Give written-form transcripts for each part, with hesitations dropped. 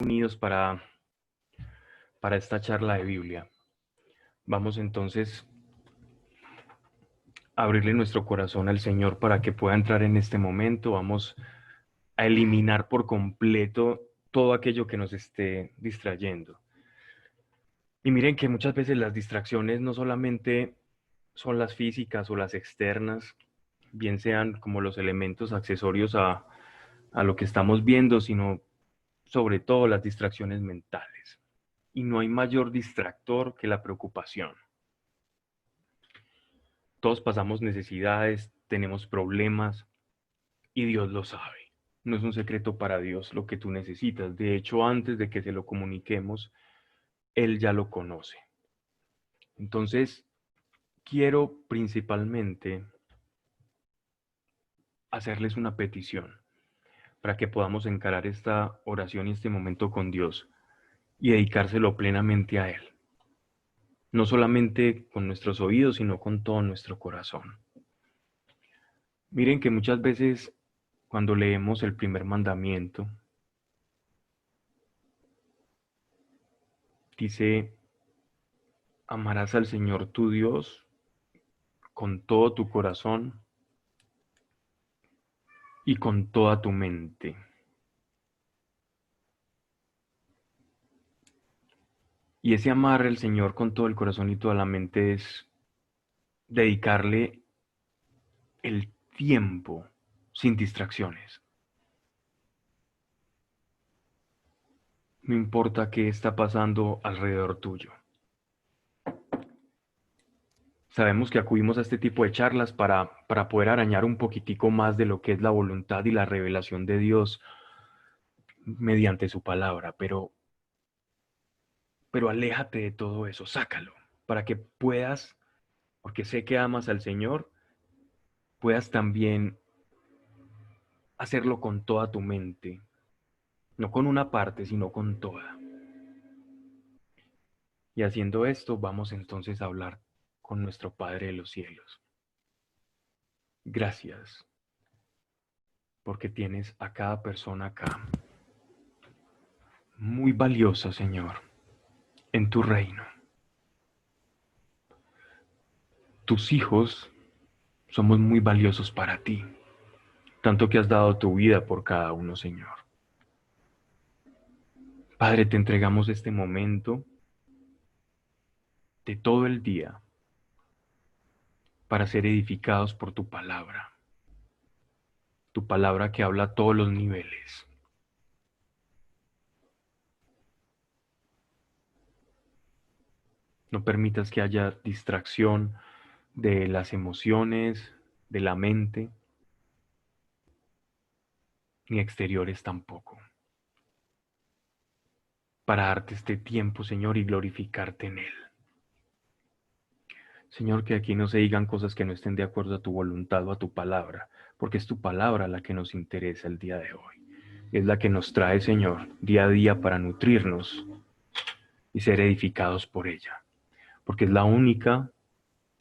Unidos para esta charla de Biblia. Vamos entonces a abrirle nuestro corazón al Señor para que pueda entrar en este momento. Vamos a eliminar por completo todo aquello que nos esté distrayendo. Y miren que muchas veces las distracciones no solamente son las físicas o las externas, bien sean como los elementos accesorios a lo que estamos viendo, sino sobre todo las distracciones mentales. Y no hay mayor distractor que la preocupación. Todos pasamos necesidades, tenemos problemas y Dios lo sabe. No es un secreto para Dios lo que tú necesitas. De hecho, antes de que se lo comuniquemos, Él ya lo conoce. Entonces, quiero principalmente hacerles una petición para que podamos encarar esta oración y este momento con Dios y dedicárselo plenamente a Él. No solamente con nuestros oídos, sino con todo nuestro corazón. Miren que muchas veces cuando leemos el primer mandamiento, dice: amarás al Señor tu Dios con todo tu corazón y con toda tu mente. Y ese amar al Señor con todo el corazón y toda la mente es dedicarle el tiempo sin distracciones. No importa qué está pasando alrededor tuyo. Sabemos que acudimos a este tipo de charlas para poder arañar un poquitico más de lo que es la voluntad y la revelación de Dios mediante su palabra, pero aléjate de todo eso, sácalo, para que puedas, porque sé que amas al Señor, puedas también hacerlo con toda tu mente, no con una parte, sino con toda. Y haciendo esto, vamos entonces a hablar con nuestro Padre de los cielos. Gracias, porque tienes a cada persona acá, muy valiosa, Señor, en tu reino. Tus hijos somos muy valiosos para ti, tanto que has dado tu vida por cada uno, Señor. Padre, te entregamos este momento de todo el día para ser edificados por tu palabra que habla a todos los niveles. No permitas que haya distracción de las emociones, de la mente, ni exteriores tampoco. Para darte este tiempo, Señor, y glorificarte en él. Señor, que aquí no se digan cosas que no estén de acuerdo a tu voluntad o a tu palabra, porque es tu palabra la que nos interesa el día de hoy. Es la que nos trae, Señor, día a día para nutrirnos y ser edificados por ella, porque es la única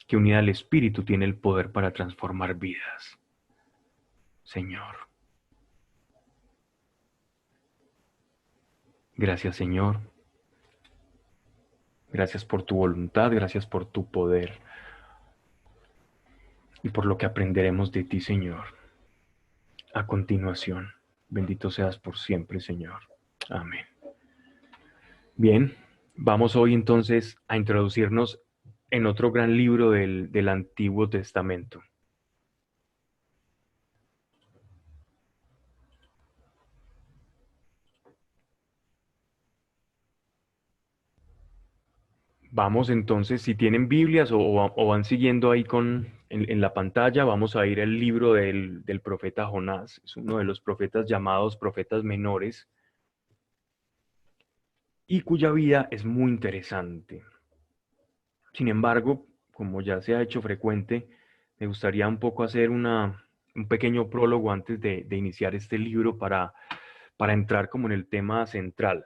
que unida al Espíritu tiene el poder para transformar vidas. Señor, gracias, Señor. Gracias por tu voluntad, gracias por tu poder y por lo que aprenderemos de ti, Señor. A continuación, bendito seas por siempre, Señor. Amén. Bien, vamos hoy entonces a introducirnos en otro gran libro del Antiguo Testamento. Vamos entonces, si tienen Biblias o van siguiendo ahí en la pantalla, vamos a ir al libro del profeta Jonás. Es uno de los profetas llamados profetas menores y cuya vida es muy interesante. Sin embargo, como ya se ha hecho frecuente, me gustaría un poco hacer un pequeño prólogo antes de iniciar este libro para entrar como en el tema central.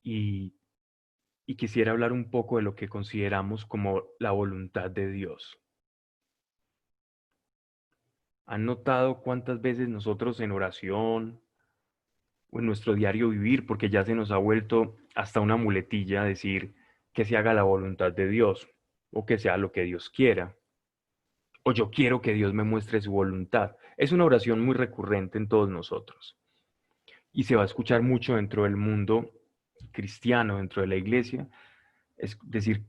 Y, y quisiera hablar un poco de lo que consideramos como la voluntad de Dios. ¿Han notado cuántas veces nosotros en oración o en nuestro diario vivir, porque ya se nos ha vuelto hasta una muletilla decir que se haga la voluntad de Dios o que sea lo que Dios quiera, o yo quiero que Dios me muestre su voluntad. Es una oración muy recurrente en todos nosotros y se va a escuchar mucho dentro del mundo cristiano, dentro de la iglesia, es decir,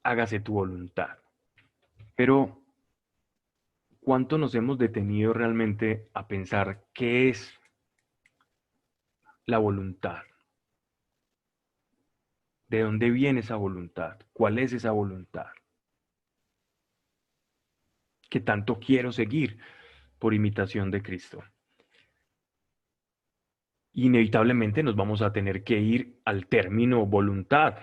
hágase tu voluntad. Pero, ¿cuánto nos hemos detenido realmente a pensar qué es la voluntad? ¿De dónde viene esa voluntad? ¿Cuál es esa voluntad? ¿Qué tanto quiero seguir por imitación de Cristo? Inevitablemente nos vamos a tener que ir al término voluntad,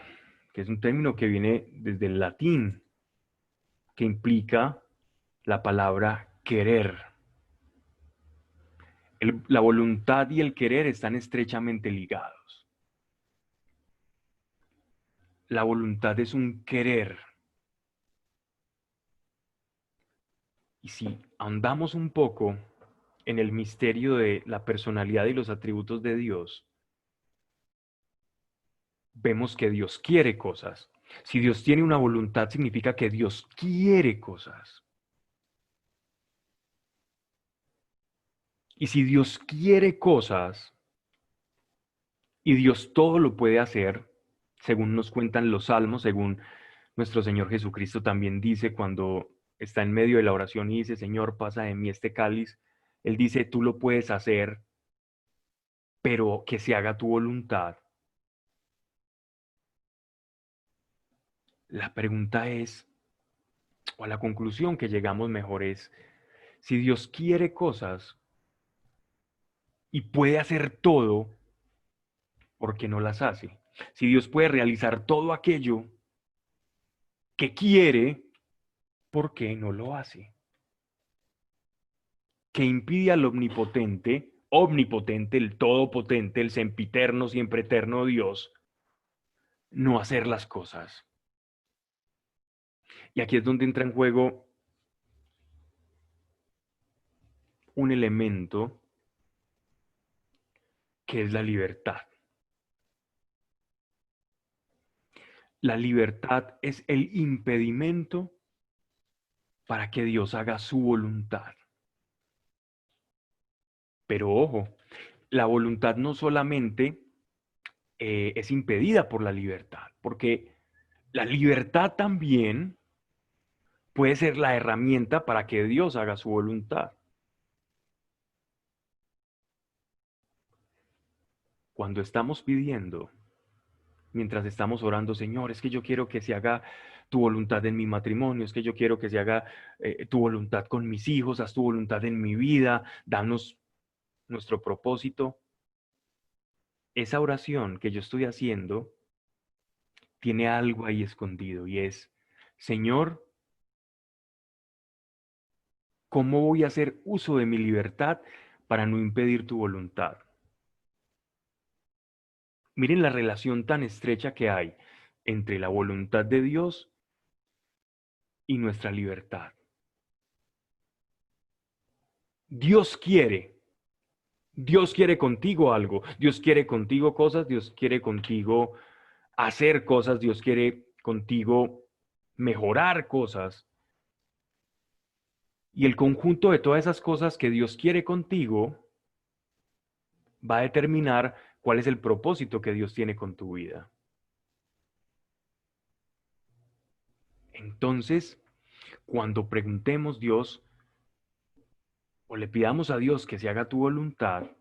que es un término que viene desde el latín, que implica la palabra querer. La voluntad y el querer están estrechamente ligados. La voluntad es un querer. Y si ahondamos un poco en el misterio de la personalidad y los atributos de Dios, vemos que Dios quiere cosas. Si Dios tiene una voluntad, significa que Dios quiere cosas. Y si Dios quiere cosas y Dios todo lo puede hacer, según nos cuentan los salmos, según nuestro Señor Jesucristo también dice cuando está en medio de la oración y dice, Señor, pasa de mí este cáliz, Él dice, tú lo puedes hacer, pero que se haga tu voluntad. La pregunta es, o a la conclusión que llegamos mejor es, si Dios quiere cosas y puede hacer todo, ¿por qué no las hace? Si Dios puede realizar todo aquello que quiere, ¿por qué no lo hace? ¿Qué impide al omnipotente, el todopotente, el sempiterno, siempre eterno Dios, no hacer las cosas? Y aquí es donde entra en juego un elemento que es la libertad. La libertad es el impedimento para que Dios haga su voluntad. Pero ojo, la voluntad no solamente es impedida por la libertad, porque la libertad también puede ser la herramienta para que Dios haga su voluntad. Cuando estamos pidiendo, mientras estamos orando, Señor, es que yo quiero que se haga tu voluntad en mi matrimonio, es que yo quiero que se haga tu voluntad con mis hijos, haz tu voluntad en mi vida, danos nuestro propósito. Esa oración que yo estoy haciendo tiene algo ahí escondido y es, Señor, ¿cómo voy a hacer uso de mi libertad para no impedir tu voluntad? Miren la relación tan estrecha que hay entre la voluntad de Dios y nuestra libertad. Dios quiere, Dios quiere contigo algo, Dios quiere contigo cosas, Dios quiere contigo hacer cosas, Dios quiere contigo mejorar cosas. Y el conjunto de todas esas cosas que Dios quiere contigo va a determinar cuál es el propósito que Dios tiene con tu vida. Entonces, cuando preguntemos Dios o le pidamos a Dios que se haga tu voluntad,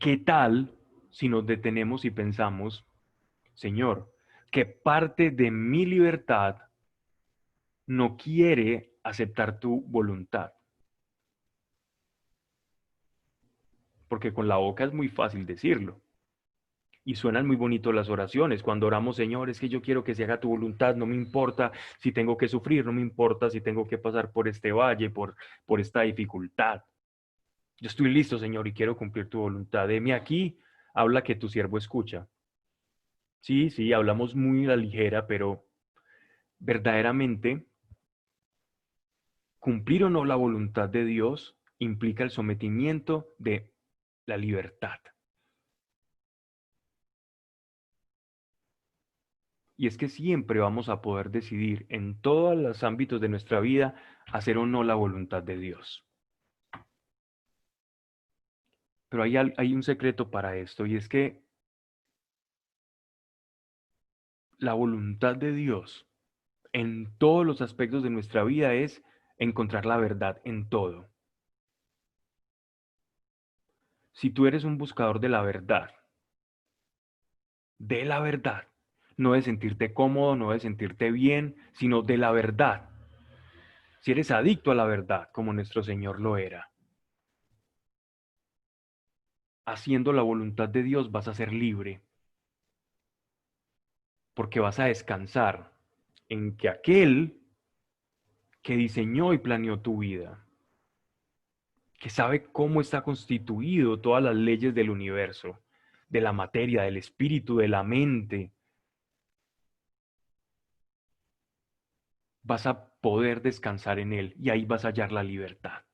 ¿qué tal si nos detenemos y pensamos, Señor, qué parte de mi libertad no quiere aceptar tu voluntad? Porque con la boca es muy fácil decirlo. Y suenan muy bonito las oraciones. Cuando oramos, Señor, es que yo quiero que se haga tu voluntad, no me importa si tengo que sufrir, no me importa si tengo que pasar por este valle, por esta dificultad. Yo estoy listo, Señor, y quiero cumplir tu voluntad. Heme aquí, habla que tu siervo escucha. Sí, sí, hablamos muy a la ligera, pero verdaderamente cumplir o no la voluntad de Dios implica el sometimiento de la libertad. Y es que siempre vamos a poder decidir en todos los ámbitos de nuestra vida hacer o no la voluntad de Dios. Pero hay un secreto para esto, y es que la voluntad de Dios en todos los aspectos de nuestra vida es encontrar la verdad en todo. Si tú eres un buscador de la verdad, no de sentirte cómodo, no de sentirte bien, sino de la verdad. Si eres adicto a la verdad, como nuestro Señor lo era, haciendo la voluntad de Dios vas a ser libre, porque vas a descansar en que aquel que diseñó y planeó tu vida, que sabe cómo está constituido todas las leyes del universo, de la materia, del espíritu, de la mente, vas a poder descansar en él y ahí vas a hallar la libertad.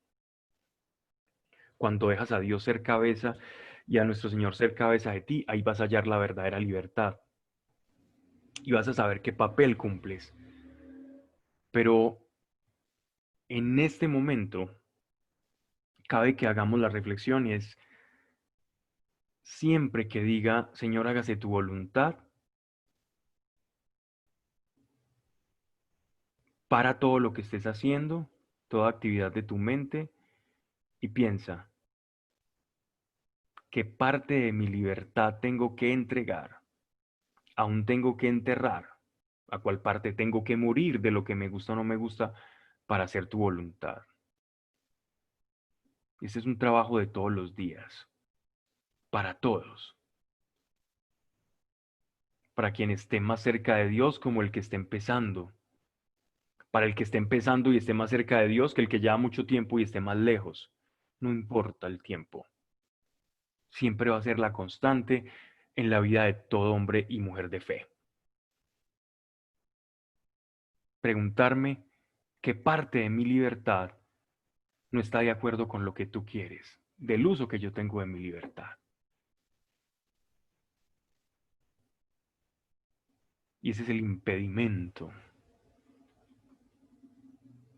Cuando dejas a Dios ser cabeza y a nuestro Señor ser cabeza de ti, ahí vas a hallar la verdadera libertad y vas a saber qué papel cumples. Pero en este momento, cabe que hagamos la reflexión y es siempre que diga, Señor, hágase tu voluntad, para todo lo que estés haciendo, toda actividad de tu mente y piensa, ¿qué parte de mi libertad tengo que entregar? ¿Aún tengo que enterrar? ¿A cuál parte tengo que morir de lo que me gusta o no me gusta para hacer tu voluntad? Ese es un trabajo de todos los días, para todos, para quien esté más cerca de Dios como el que esté empezando, para el que esté empezando y esté más cerca de Dios que el que lleva mucho tiempo y esté más lejos. No importa el tiempo, siempre va a ser la constante en la vida de todo hombre y mujer de fe. Preguntarme qué parte de mi libertad no está de acuerdo con lo que tú quieres, del uso que yo tengo de mi libertad. Y ese es el impedimento.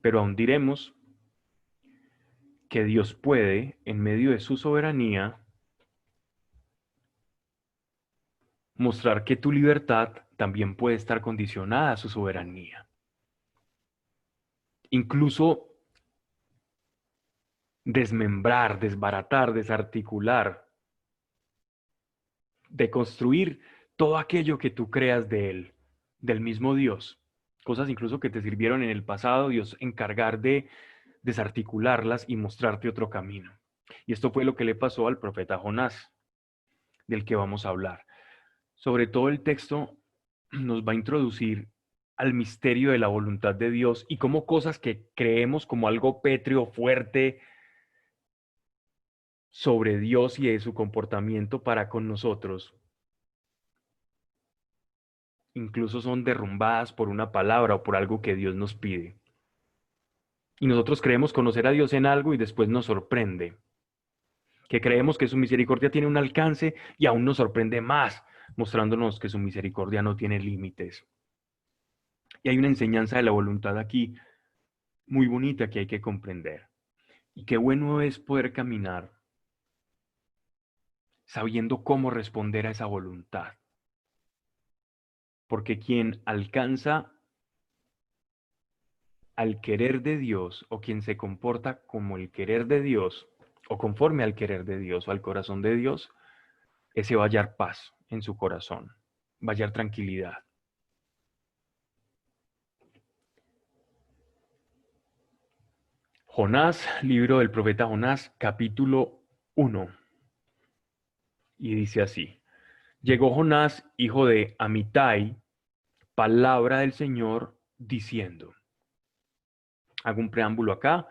Pero aún diremos que Dios puede, en medio de su soberanía, mostrar que tu libertad también puede estar condicionada a su soberanía. Incluso desmembrar, desbaratar, desarticular, deconstruir todo aquello que tú creas de Él, del mismo Dios. Cosas incluso que te sirvieron en el pasado, Dios encargar de desarticularlas y mostrarte otro camino. Y esto fue lo que le pasó al profeta Jonás, del que vamos a hablar. Sobre todo el texto nos va a introducir al misterio de la voluntad de Dios y cómo cosas que creemos como algo pétreo, fuerte, sobre Dios y de su comportamiento para con nosotros, incluso son derrumbadas por una palabra o por algo que Dios nos pide. Y nosotros creemos conocer a Dios en algo y después nos sorprende. Que creemos que su misericordia tiene un alcance y aún nos sorprende más, mostrándonos que su misericordia no tiene límites. Y hay una enseñanza de la voluntad aquí muy bonita que hay que comprender. Y qué bueno es poder caminar sabiendo cómo responder a esa voluntad. Porque quien alcanza al querer de Dios o quien se comporta como el querer de Dios o conforme al querer de Dios o al corazón de Dios, ese va a hallar paz en su corazón, va a hallar tranquilidad. Jonás, libro del profeta Jonás, capítulo 1. Y dice así: Llegó Jonás, hijo de Amitai, palabra del Señor, diciendo. Hago un preámbulo acá.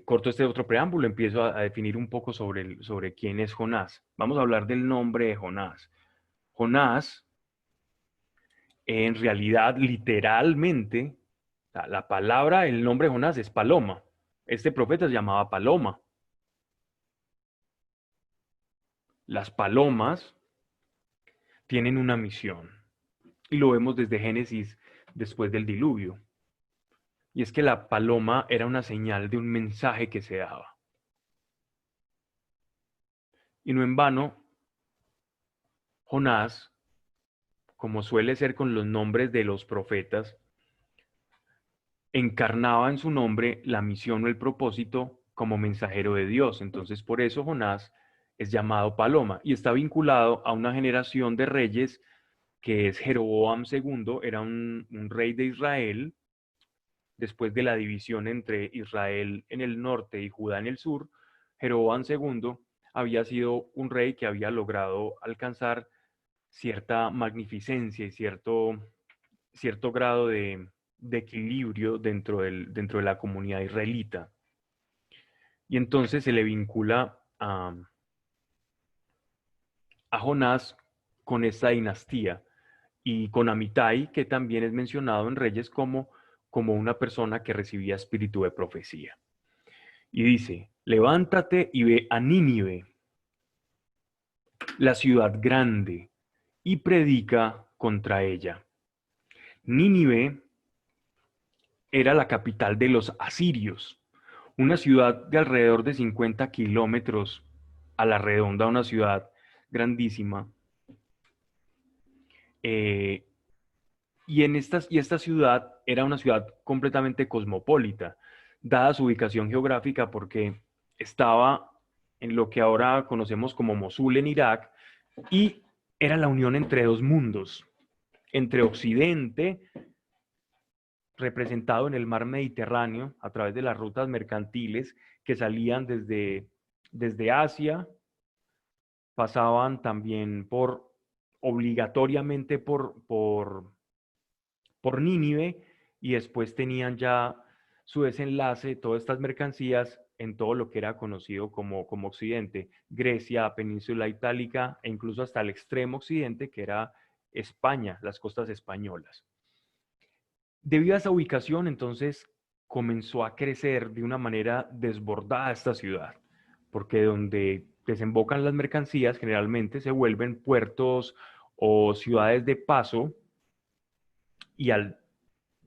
Corto este otro preámbulo, empiezo a definir un poco sobre quién es Jonás. Vamos a hablar del nombre de Jonás. Jonás, en realidad, literalmente, la palabra, el nombre de Jonás es paloma. Este profeta se llamaba Paloma. Las palomas tienen una misión. y lo vemos desde Génesis después del diluvio. Y es que la paloma era una señal de un mensaje que se daba. Y no en vano, Jonás, como suele ser con los nombres de los profetas, encarnaba en su nombre la misión o el propósito como mensajero de Dios. Entonces, por eso Jonás es llamado paloma y está vinculado a una generación de reyes que es Jeroboam II, era un rey de Israel, después de la división entre Israel en el norte y Judá en el sur. Jeroboam II había sido un rey que había logrado alcanzar cierta magnificencia y cierto grado de equilibrio dentro de la comunidad israelita. Y entonces se le vincula a Jonás con esta dinastía y con Amitai, que también es mencionado en Reyes como una persona que recibía espíritu de profecía. Y dice, levántate y ve a Nínive, la ciudad grande, y predica contra ella. Nínive era la capital de los asirios, una ciudad de alrededor de 50 kilómetros a la redonda, una ciudad grandísima. Eh, y esta ciudad era una ciudad completamente cosmopolita, dada su ubicación geográfica porque estaba en lo que ahora conocemos como Mosul en Irak y era la unión entre dos mundos, entre Occidente, representado en el mar Mediterráneo a través de las rutas mercantiles que salían desde Asia, pasaban también obligatoriamente por Nínive y después tenían ya su desenlace, todas estas mercancías en todo lo que era conocido como Occidente, Grecia, Península Itálica e incluso hasta el extremo occidente que era España, las costas españolas. Debido a esa ubicación, entonces comenzó a crecer de una manera desbordada esta ciudad, porque donde desembocan las mercancías generalmente se vuelven puertos o ciudades de paso y al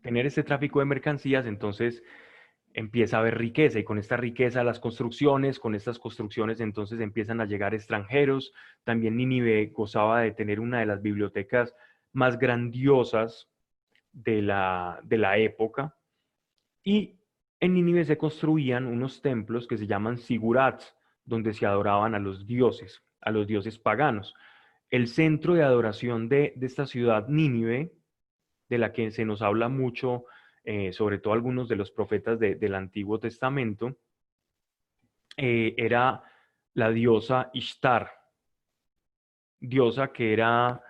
tener este tráfico de mercancías, entonces empieza a haber riqueza y con esta riqueza las construcciones, con estas construcciones entonces empiezan a llegar extranjeros. También Nínive gozaba de tener una de las bibliotecas más grandiosas de la época y en Nínive se construían unos templos que se llaman sigurats, donde se adoraban a los dioses paganos. El centro de adoración de esta ciudad Nínive, de la que se nos habla mucho, sobre todo algunos de los profetas del Antiguo Testamento, era la diosa Ishtar, diosa que era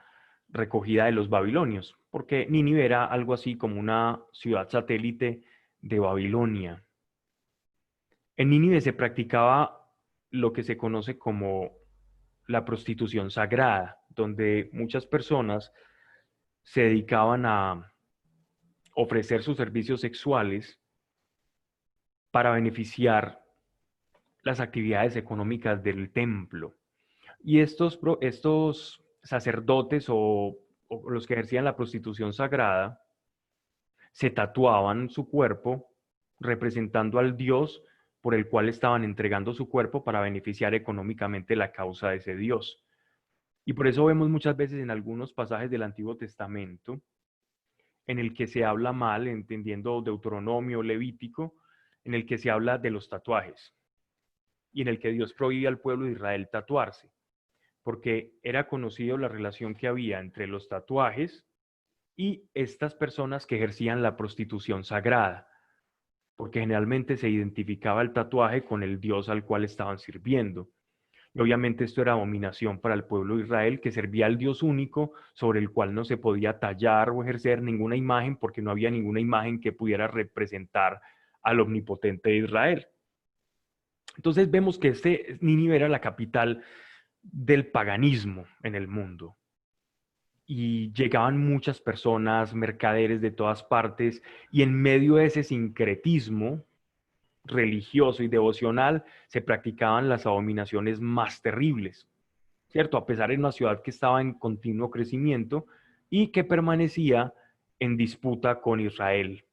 recogida de los babilonios, porque Nínive era algo así como una ciudad satélite de Babilonia. En Nínive se practicaba lo que se conoce como la prostitución sagrada, donde muchas personas se dedicaban a ofrecer sus servicios sexuales para beneficiar las actividades económicas del templo. Y estos sacerdotes o los que ejercían la prostitución sagrada se tatuaban su cuerpo representando al dios por el cual estaban entregando su cuerpo para beneficiar económicamente la causa de ese dios. Y por eso vemos muchas veces en algunos pasajes del Antiguo Testamento en el que se habla mal, entendiendo Deuteronomio, Levítico, en el que se habla de los tatuajes y en el que Dios prohíbe al pueblo de Israel tatuarse, porque era conocido la relación que había entre los tatuajes y estas personas que ejercían la prostitución sagrada, porque generalmente se identificaba el tatuaje con el dios al cual estaban sirviendo. Y obviamente esto era abominación para el pueblo de Israel, que servía al Dios único, sobre el cual no se podía tallar o ejercer ninguna imagen, porque no había ninguna imagen que pudiera representar al omnipotente de Israel. Entonces vemos que Nínive era la capital del paganismo en el mundo. Y llegaban muchas personas, mercaderes de todas partes, y en medio de ese sincretismo religioso y devocional se practicaban las abominaciones más terribles, ¿cierto? A pesar de una ciudad que estaba en continuo crecimiento, y que permanecía en disputa con Israel.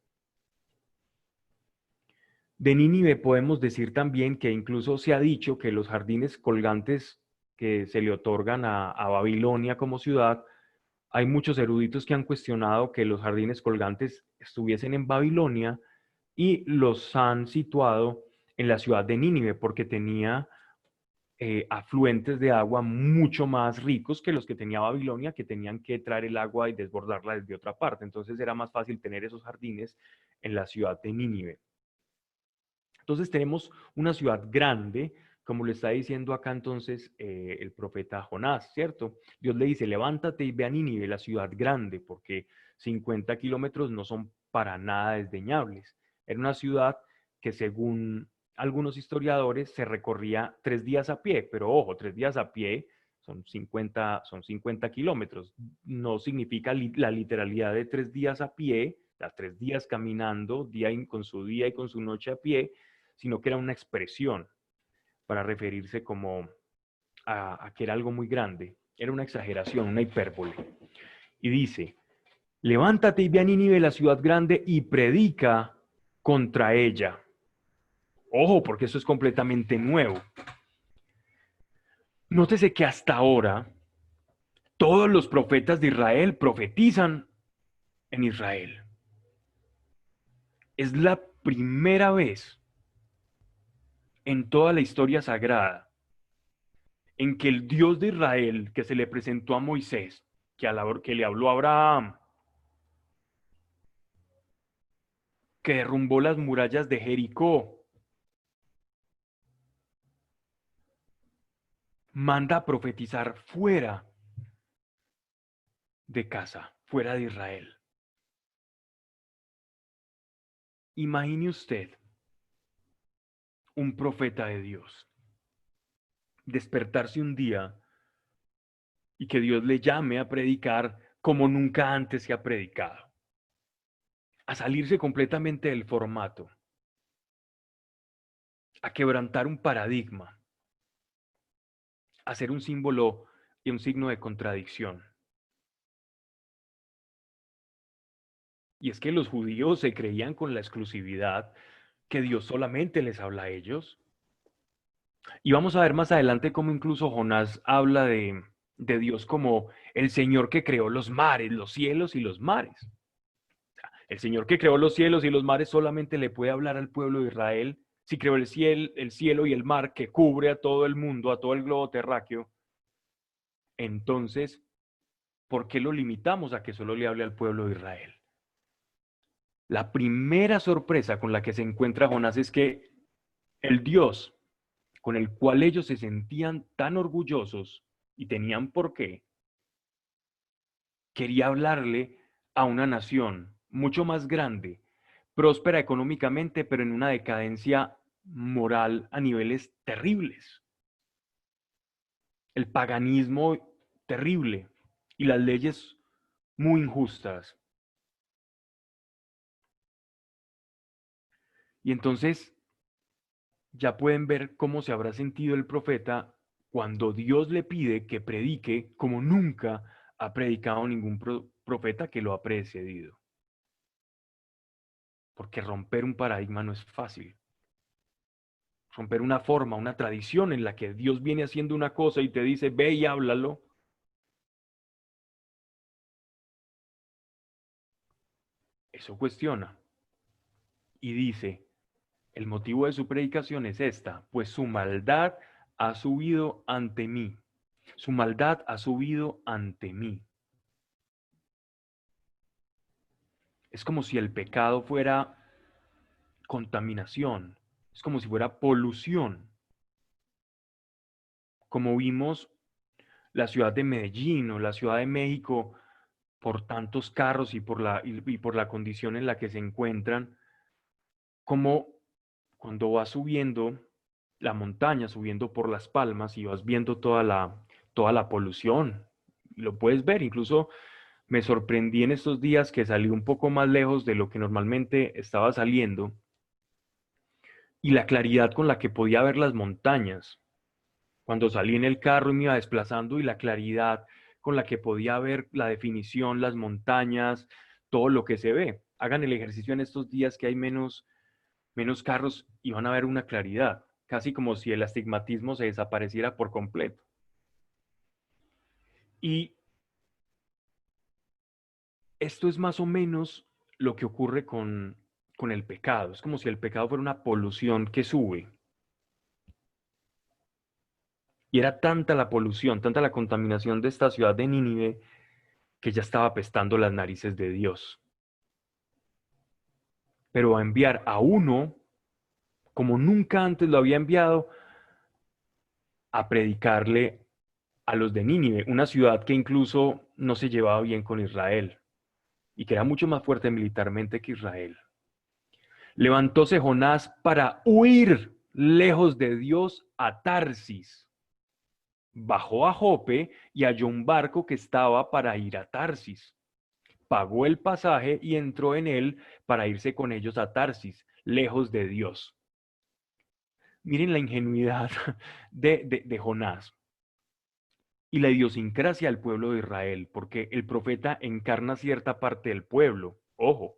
De Nínive podemos decir también que incluso se ha dicho que los jardines colgantes que se le otorgan a Babilonia como ciudad, hay muchos eruditos que han cuestionado que los jardines colgantes estuviesen en Babilonia y los han situado en la ciudad de Nínive porque tenía afluentes de agua mucho más ricos que los que tenía Babilonia, que tenían que traer el agua y desbordarla desde otra parte. Entonces era más fácil tener esos jardines en la ciudad de Nínive. Entonces tenemos una ciudad grande, como le está diciendo acá entonces el profeta Jonás, ¿cierto? Dios le dice, levántate y ve a Nínive, la ciudad grande, porque 50 kilómetros no son para nada desdeñables. Era una ciudad que según algunos historiadores se recorría 3 días a pie, pero ojo, 3 días a pie son 50 kilómetros. No significa la literalidad de 3 días a pie, las 3 días caminando, con su día y con su noche a pie, sino que era una expresión para referirse como a que era algo muy grande. Era una exageración, una hipérbole. Y dice, levántate y ve a Nínive, la ciudad grande, y predica contra ella. Ojo, porque eso es completamente nuevo. Nótese que hasta ahora todos los profetas de Israel profetizan en Israel. Es la primera vez en toda la historia sagrada en que el Dios de Israel, que se le presentó a Moisés, que le habló a Abraham, que derrumbó las murallas de Jericó, manda a profetizar fuera de casa, fuera de Israel. Imagine usted un profeta de Dios despertarse un día y que Dios le llame a predicar como nunca antes se ha predicado, a salirse completamente del formato, a quebrantar un paradigma, a ser un símbolo y un signo de contradicción. Y es que los judíos se creían con la exclusividad que Dios solamente les habla a ellos. Y vamos a ver más adelante cómo incluso Jonás habla de Dios como el Señor que creó los mares, los cielos y los mares. El Señor que creó los cielos y los mares solamente le puede hablar al pueblo de Israel. Si creó el cielo y el mar que cubre a todo el mundo, a todo el globo terráqueo, entonces, ¿por qué lo limitamos a que solo le hable al pueblo de Israel? La primera sorpresa con la que se encuentra Jonás es que el Dios con el cual ellos se sentían tan orgullosos y tenían por qué, quería hablarle a una nación mucho más grande, próspera económicamente, pero en una decadencia moral a niveles terribles. El paganismo terrible y las leyes muy injustas. Y entonces ya pueden ver cómo se habrá sentido el profeta cuando Dios le pide que predique como nunca ha predicado ningún profeta que lo ha precedido. Porque romper un paradigma no es fácil. Romper una forma, una tradición en la que Dios viene haciendo una cosa y te dice, ve y háblalo. Eso cuestiona. Y dice, el motivo de su predicación es esta, pues su maldad ha subido ante mí. Su maldad ha subido ante mí. Es como si el pecado fuera contaminación, es como si fuera polución. Como vimos la ciudad de Medellín o la ciudad de México, por tantos carros y por la condición en la que se encuentran, como cuando vas subiendo la montaña, subiendo por las palmas y vas viendo toda la polución. Lo puedes ver, incluso me sorprendí en estos días que salí un poco más lejos de lo que normalmente estaba saliendo y la claridad con la que podía ver las montañas. Cuando salí en el carro y me iba desplazando y la claridad con la que podía ver la definición, las montañas, todo lo que se ve. Hagan el ejercicio en estos días que hay menos carros y van a ver una claridad, casi como si el astigmatismo se desapareciera por completo. Y esto es más o menos lo que ocurre con el pecado. Es como si el pecado fuera una polución que sube. Y era tanta la polución, tanta la contaminación de esta ciudad de Nínive, que ya estaba apestando las narices de Dios. Pero va a enviar a uno, como nunca antes lo había enviado, a predicarle a los de Nínive, una ciudad que incluso no se llevaba bien con Israel y que era mucho más fuerte militarmente que Israel. Levantóse Jonás para huir lejos de Dios a Tarsis. Bajó a Jope y halló un barco que estaba para ir a Tarsis. Pagó el pasaje y entró en él para irse con ellos a Tarsis, lejos de Dios. Miren la ingenuidad de Jonás y la idiosincrasia del pueblo de Israel, porque el profeta encarna cierta parte del pueblo. Ojo,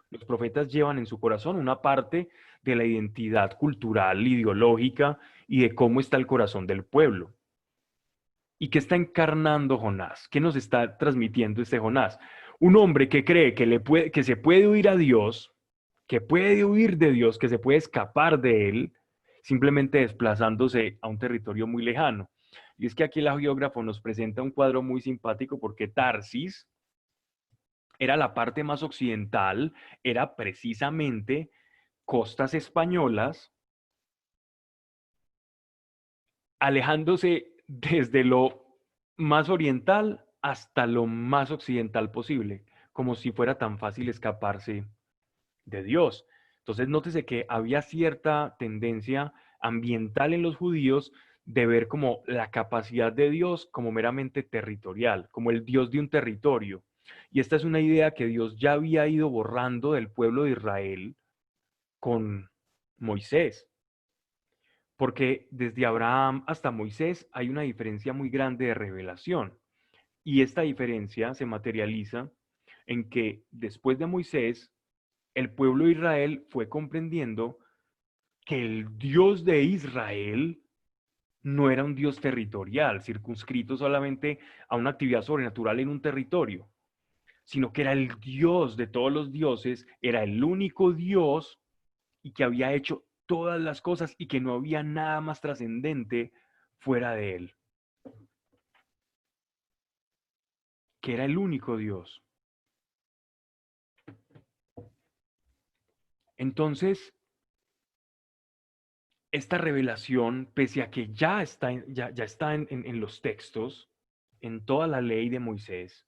los profetas llevan en su corazón una parte de la identidad cultural, ideológica y de cómo está el corazón del pueblo. ¿Y qué está encarnando Jonás? ¿Qué nos está transmitiendo este Jonás? Un hombre que cree que se puede huir a Dios, que puede huir de Dios, que se puede escapar de él, simplemente desplazándose a un territorio muy lejano. Y es que aquí el geógrafo nos presenta un cuadro muy simpático porque Tarsis era la parte más occidental, era precisamente costas españolas, alejándose desde lo más oriental hasta lo más occidental posible, como si fuera tan fácil escaparse de Dios. Entonces, nótese que había cierta tendencia ambiental en los judíos de ver como la capacidad de Dios como meramente territorial, como el Dios de un territorio. Y esta es una idea que Dios ya había ido borrando del pueblo de Israel con Moisés, porque desde Abraham hasta Moisés hay una diferencia muy grande de revelación. Y esta diferencia se materializa en que después de Moisés, el pueblo de Israel fue comprendiendo que el Dios de Israel no era un Dios territorial, circunscrito solamente a una actividad sobrenatural en un territorio, sino que era el Dios de todos los dioses, era el único Dios y que había hecho todas las cosas y que no había nada más trascendente fuera de él, que era el único Dios. Entonces, esta revelación, pese a que ya está en los textos, en toda la ley de Moisés,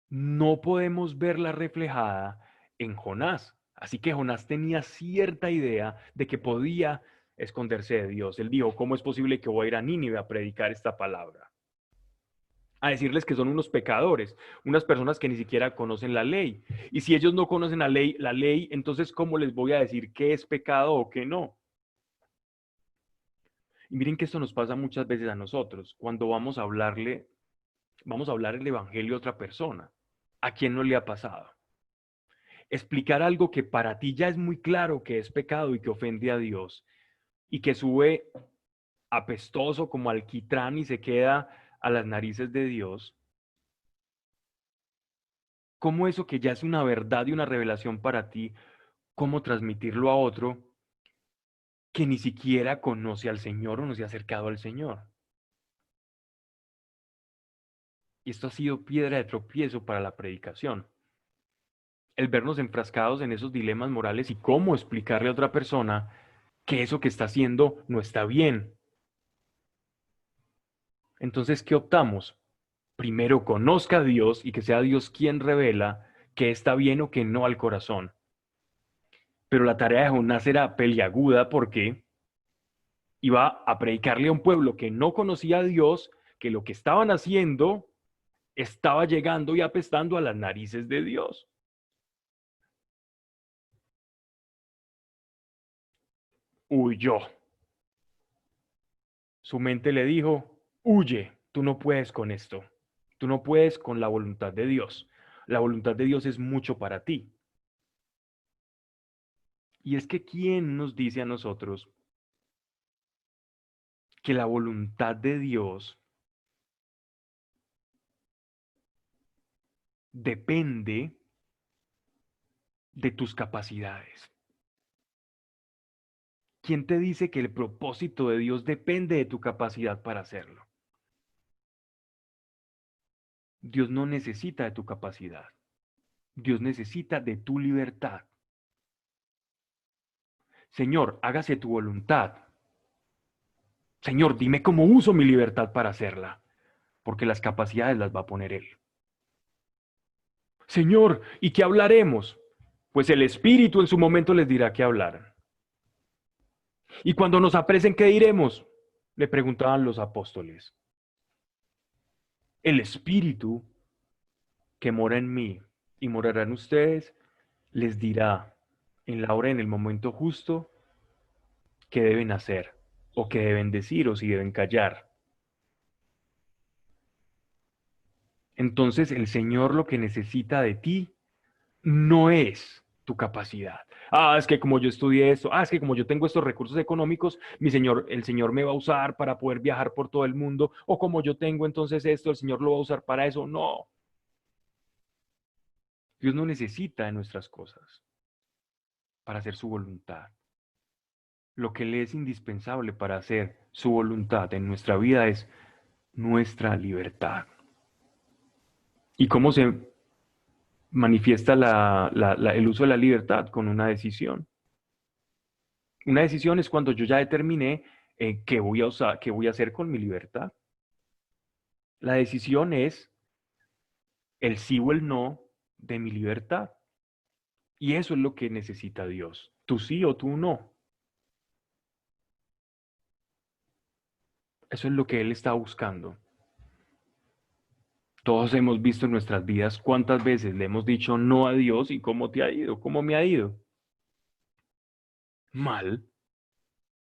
no podemos verla reflejada en Jonás. Así que Jonás tenía cierta idea de que podía esconderse de Dios. Él dijo, ¿cómo es posible que voy a ir a Nínive a predicar esta palabra? A decirles que son unos pecadores, unas personas que ni siquiera conocen la ley. Y si ellos no conocen la ley, entonces ¿cómo les voy a decir qué es pecado o qué no? Y miren que esto nos pasa muchas veces a nosotros, cuando vamos a hablar el evangelio a otra persona. ¿A quién no le ha pasado? Explicar algo que para ti ya es muy claro que es pecado y que ofende a Dios y que sube apestoso como alquitrán y se queda a las narices de Dios. ¿Cómo eso que ya es una verdad y una revelación para ti, cómo transmitirlo a otro que ni siquiera conoce al Señor o no se ha acercado al Señor? Y esto ha sido piedra de tropiezo para la predicación. El vernos enfrascados en esos dilemas morales y cómo explicarle a otra persona que eso que está haciendo no está bien. Entonces, ¿qué optamos? Primero conozca a Dios y que sea Dios quien revela que está bien o que no al corazón. Pero la tarea de Jonás era peliaguda porque iba a predicarle a un pueblo que no conocía a Dios, que lo que estaban haciendo estaba llegando y apestando a las narices de Dios. Huyó. Su mente le dijo, huye, tú no puedes con esto, tú no puedes con la voluntad de Dios. La voluntad de Dios es mucho para ti. Y es que ¿quién nos dice a nosotros que la voluntad de Dios depende de tus capacidades? ¿Quién te dice que el propósito de Dios depende de tu capacidad para hacerlo? Dios no necesita de tu capacidad. Dios necesita de tu libertad. Señor, hágase tu voluntad. Señor, dime cómo uso mi libertad para hacerla, porque las capacidades las va a poner Él. Señor, ¿y qué hablaremos? Pues el Espíritu en su momento les dirá qué hablaran. Y cuando nos apresen, ¿qué diremos? Le preguntaban los apóstoles. El Espíritu que mora en mí y morará en ustedes, les dirá en la hora, en el momento justo, qué deben hacer, o qué deben decir, o si deben callar. Entonces el Señor lo que necesita de ti no es tu capacidad. Ah, es que como yo estudié esto, es que como yo tengo estos recursos económicos, el Señor me va a usar para poder viajar por todo el mundo, o como yo tengo entonces esto, el Señor lo va a usar para eso. No, Dios no necesita de nuestras cosas para hacer su voluntad. Lo que le es indispensable para hacer su voluntad en nuestra vida es nuestra libertad. ¿Y cómo se manifiesta el uso de la libertad? Con una decisión. Una decisión es cuando yo ya determiné qué voy a usar, qué voy a hacer con mi libertad. La decisión es el sí o el no de mi libertad. Y eso es lo que necesita Dios. Tú sí o tú no. Eso es lo que Él está buscando. Todos hemos visto en nuestras vidas cuántas veces le hemos dicho no a Dios y cómo te ha ido, cómo me ha ido. Mal.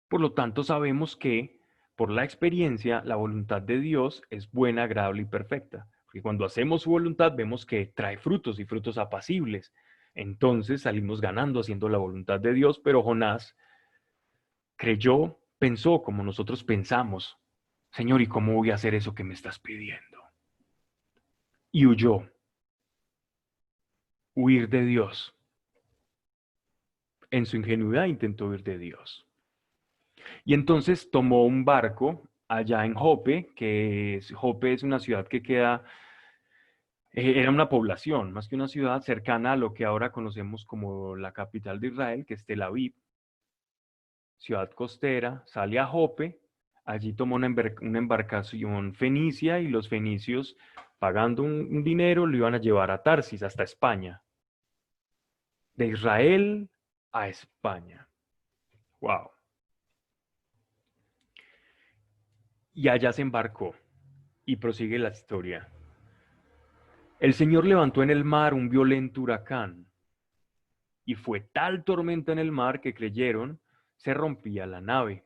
Por lo tanto, sabemos que, por la experiencia, la voluntad de Dios es buena, agradable y perfecta. Porque cuando hacemos su voluntad, vemos que trae frutos y frutos apacibles. Entonces salimos ganando haciendo la voluntad de Dios, pero Jonás creyó, pensó como nosotros pensamos. Señor, ¿y cómo voy a hacer eso que me estás pidiendo? Y huyó, huir de Dios. En su ingenuidad intentó huir de Dios. Y entonces tomó un barco allá en Jope, Jope es una ciudad que queda, era una población, más que una ciudad cercana a lo que ahora conocemos como la capital de Israel, que es Tel Aviv, ciudad costera, sale a Jope, allí tomó una embarcación fenicia y los fenicios, pagando un dinero, lo iban a llevar a Tarsis, hasta España. De Israel a España. Wow. Y allá se embarcó y prosigue la historia. El Señor levantó en el mar un violento huracán, y fue tal tormenta en el mar que creyeron se rompía la nave.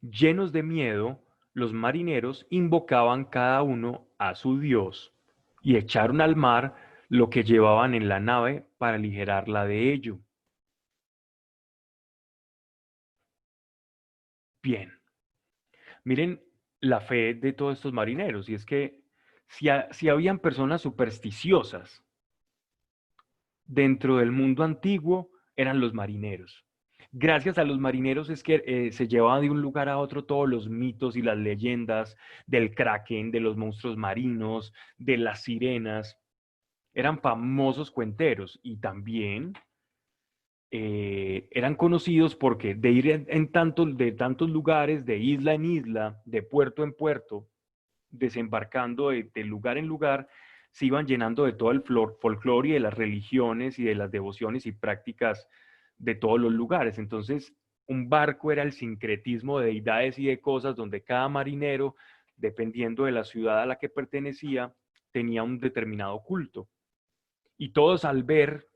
Llenos de miedo, los marineros invocaban cada uno a su Dios y echaron al mar lo que llevaban en la nave para aligerarla de ello. Bien, miren la fe de todos estos marineros, y es que si habían personas supersticiosas dentro del mundo antiguo, eran los marineros. Gracias a los marineros es que se llevaban de un lugar a otro todos los mitos y las leyendas del kraken, de los monstruos marinos, de las sirenas. Eran famosos cuenteros y también eran conocidos porque de ir de tantos lugares, de isla en isla, de puerto en puerto, desembarcando de lugar en lugar, se iban llenando de todo el folclore y de las religiones y de las devociones y prácticas de todos los lugares. Entonces, un barco era el sincretismo de deidades y de cosas donde cada marinero, dependiendo de la ciudad a la que pertenecía, tenía un determinado culto. Y todos al ver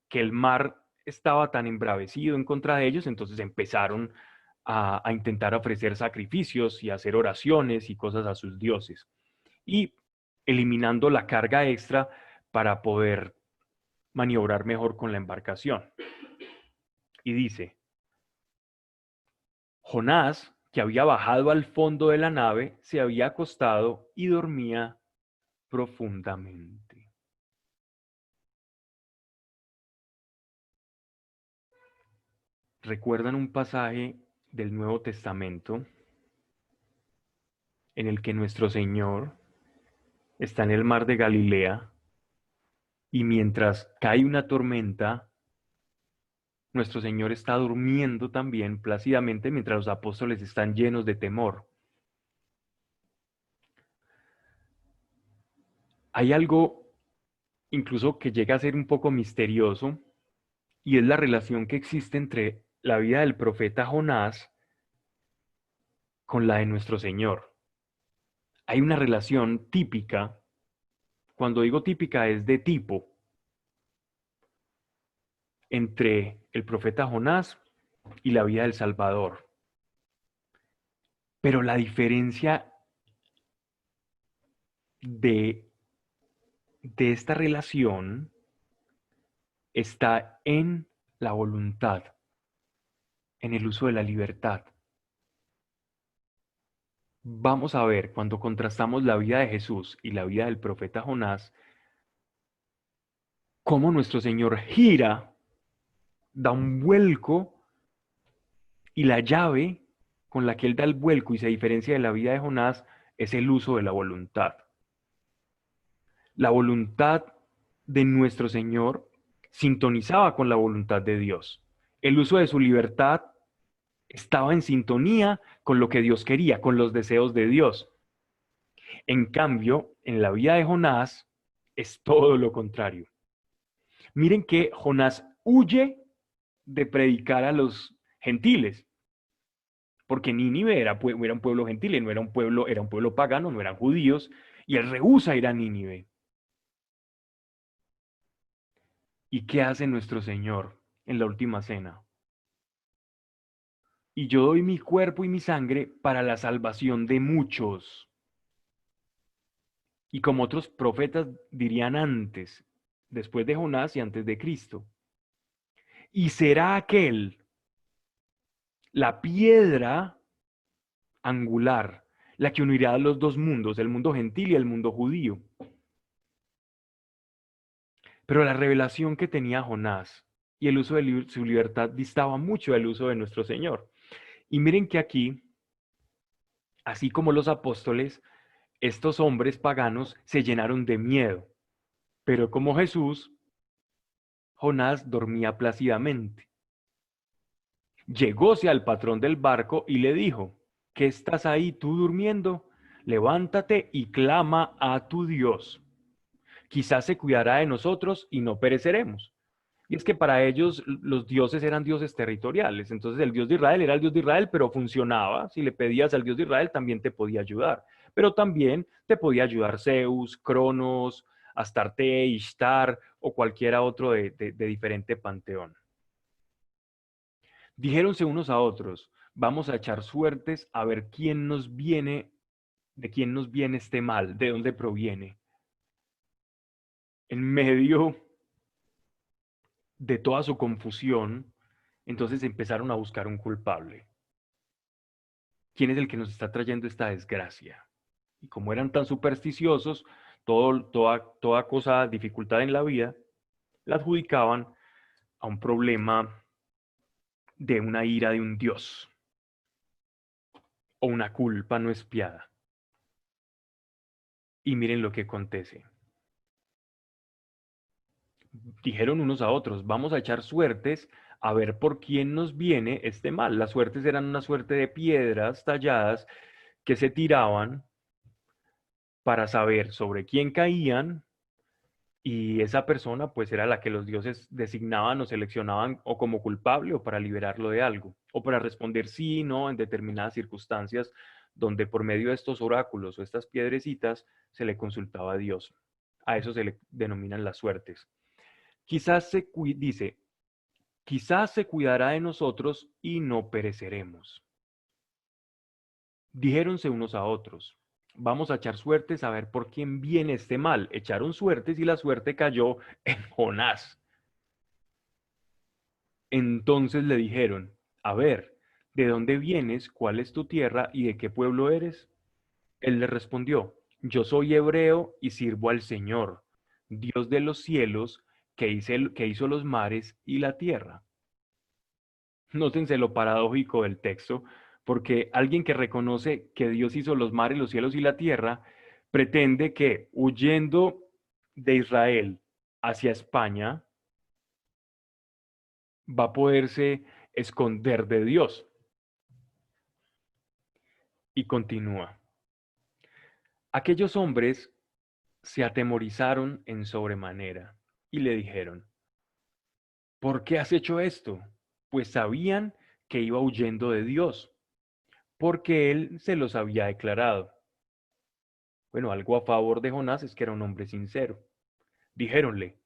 que el mar estaba tan embravecido en contra de ellos, entonces empezaron a intentar ofrecer sacrificios y hacer oraciones y cosas a sus dioses. Y eliminando la carga extra para poder maniobrar mejor con la embarcación. Y dice, Jonás, que había bajado al fondo de la nave, se había acostado y dormía profundamente. ¿Recuerdan un pasaje del Nuevo Testamento en el que nuestro Señor está en el mar de Galilea y mientras cae una tormenta, nuestro Señor está durmiendo también plácidamente mientras los apóstoles están llenos de temor? Hay algo incluso que llega a ser un poco misterioso, y es la relación que existe entre la vida del profeta Jonás con la de nuestro Señor. Hay una relación típica, cuando digo típica es de tipo, entre el profeta Jonás y la vida del Salvador. Pero la diferencia de, de esta relación está en la voluntad, en el uso de la libertad. Vamos a ver, cuando contrastamos la vida de Jesús y la vida del profeta Jonás, cómo nuestro Señor gira, da un vuelco, y la llave con la que él da el vuelco y se diferencia de la vida de Jonás es el uso de la voluntad. La voluntad de nuestro Señor sintonizaba con la voluntad de Dios. El uso de su libertad estaba en sintonía con lo que Dios quería, con los deseos de Dios. En cambio, en la vida de Jonás es todo lo contrario. Miren que Jonás huye de predicar a los gentiles, porque Nínive era un pueblo gentil, no era un pueblo, era un pueblo pagano, no eran judíos, y él rehúsa ir a Nínive. ¿Y qué hace nuestro Señor en la última cena? Y yo doy mi cuerpo y mi sangre para la salvación de muchos. Y como otros profetas dirían antes, después de Jonás y antes de Cristo. Y será aquel la piedra angular, la que unirá los dos mundos, el mundo gentil y el mundo judío. Pero la revelación que tenía Jonás y el uso de su libertad distaba mucho del uso de nuestro Señor. Y miren que aquí, así como los apóstoles, estos hombres paganos se llenaron de miedo. Pero como Jesús, Jonás dormía plácidamente. Llegóse al patrón del barco y le dijo, ¿qué estás ahí tú durmiendo? Levántate y clama a tu Dios. Quizás se cuidará de nosotros y no pereceremos. Y es que para ellos los dioses eran dioses territoriales. Entonces el Dios de Israel era el Dios de Israel, pero funcionaba. Si le pedías al Dios de Israel, también te podía ayudar. Pero también te podía ayudar Zeus, Cronos, Astarte, Ishtar o cualquiera otro de diferente panteón. Dijéronse unos a otros, vamos a echar suertes a ver quién nos viene, de quién nos viene este mal, de dónde proviene. En medio de toda su confusión, entonces empezaron a buscar un culpable. ¿Quién es el que nos está trayendo esta desgracia? Y como eran tan supersticiosos, toda cosa, dificultad en la vida, la adjudicaban a un problema de una ira de un dios o una culpa no espiada. Y miren lo que acontece. Dijeron unos a otros, vamos a echar suertes a ver por quién nos viene este mal. Las suertes eran una suerte de piedras talladas que se tiraban para saber sobre quién caían, y esa persona pues era la que los dioses designaban o seleccionaban o como culpable o para liberarlo de algo, o para responder sí, no en determinadas circunstancias donde por medio de estos oráculos o estas piedrecitas se le consultaba a Dios. A eso se le denominan las suertes. Quizás dice, quizás se cuidará de nosotros y no pereceremos. Dijéronse unos a otros, vamos a echar suertes a ver por quién viene este mal. Echaron suertes y la suerte cayó en Jonás. Entonces le dijeron, a ver, ¿de dónde vienes? ¿Cuál es tu tierra? ¿Y de qué pueblo eres? Él le respondió, yo soy hebreo y sirvo al Señor, Dios de los cielos, que hizo los mares y la tierra. Nótense lo paradójico del texto, porque alguien que reconoce que Dios hizo los mares, los cielos y la tierra, pretende que huyendo de Israel hacia España va a poderse esconder de Dios. Y continúa. Aquellos hombres se atemorizaron en sobremanera y le dijeron, ¿por qué has hecho esto? Pues sabían que iba huyendo de Dios, porque él se los había declarado. Bueno, algo a favor de Jonás es que era un hombre sincero. Dijéronle,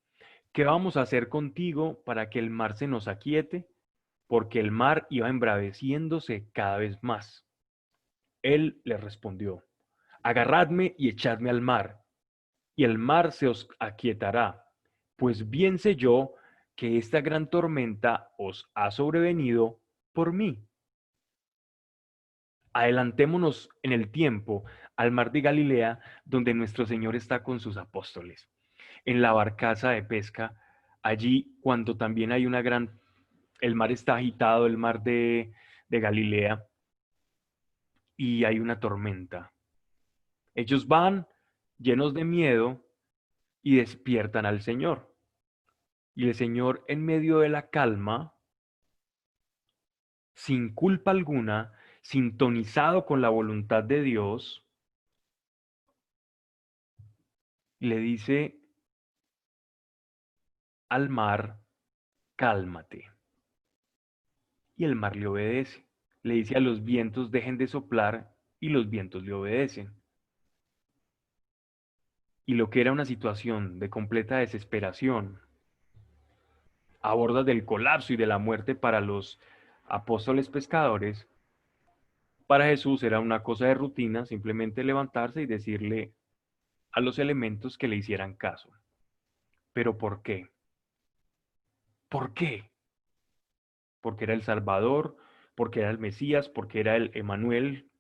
¿qué vamos a hacer contigo para que el mar se nos aquiete? Porque el mar iba embraveciéndose cada vez más. Él les respondió, agarradme y echadme al mar, y el mar se os aquietará, pues bien sé yo que esta gran tormenta os ha sobrevenido por mí. Adelantémonos en el tiempo al mar de Galilea, donde nuestro Señor está con sus apóstoles, en la barcaza de pesca, allí cuando también hay una gran, el mar está agitado, el mar de Galilea, y hay una tormenta. Ellos van llenos de miedo y despiertan al Señor. Y el Señor, en medio de la calma, sin culpa alguna, sintonizado con la voluntad de Dios, le dice al mar, cálmate. Y el mar le obedece. Le dice a los vientos, dejen de soplar, y los vientos le obedecen. Y lo que era una situación de completa desesperación, a bordas del colapso y de la muerte para los apóstoles pescadores, para Jesús era una cosa de rutina, simplemente levantarse y decirle a los elementos que le hicieran caso. ¿Pero por qué? ¿Por qué? Porque era el Salvador, porque era el Mesías, porque era el Emanuel,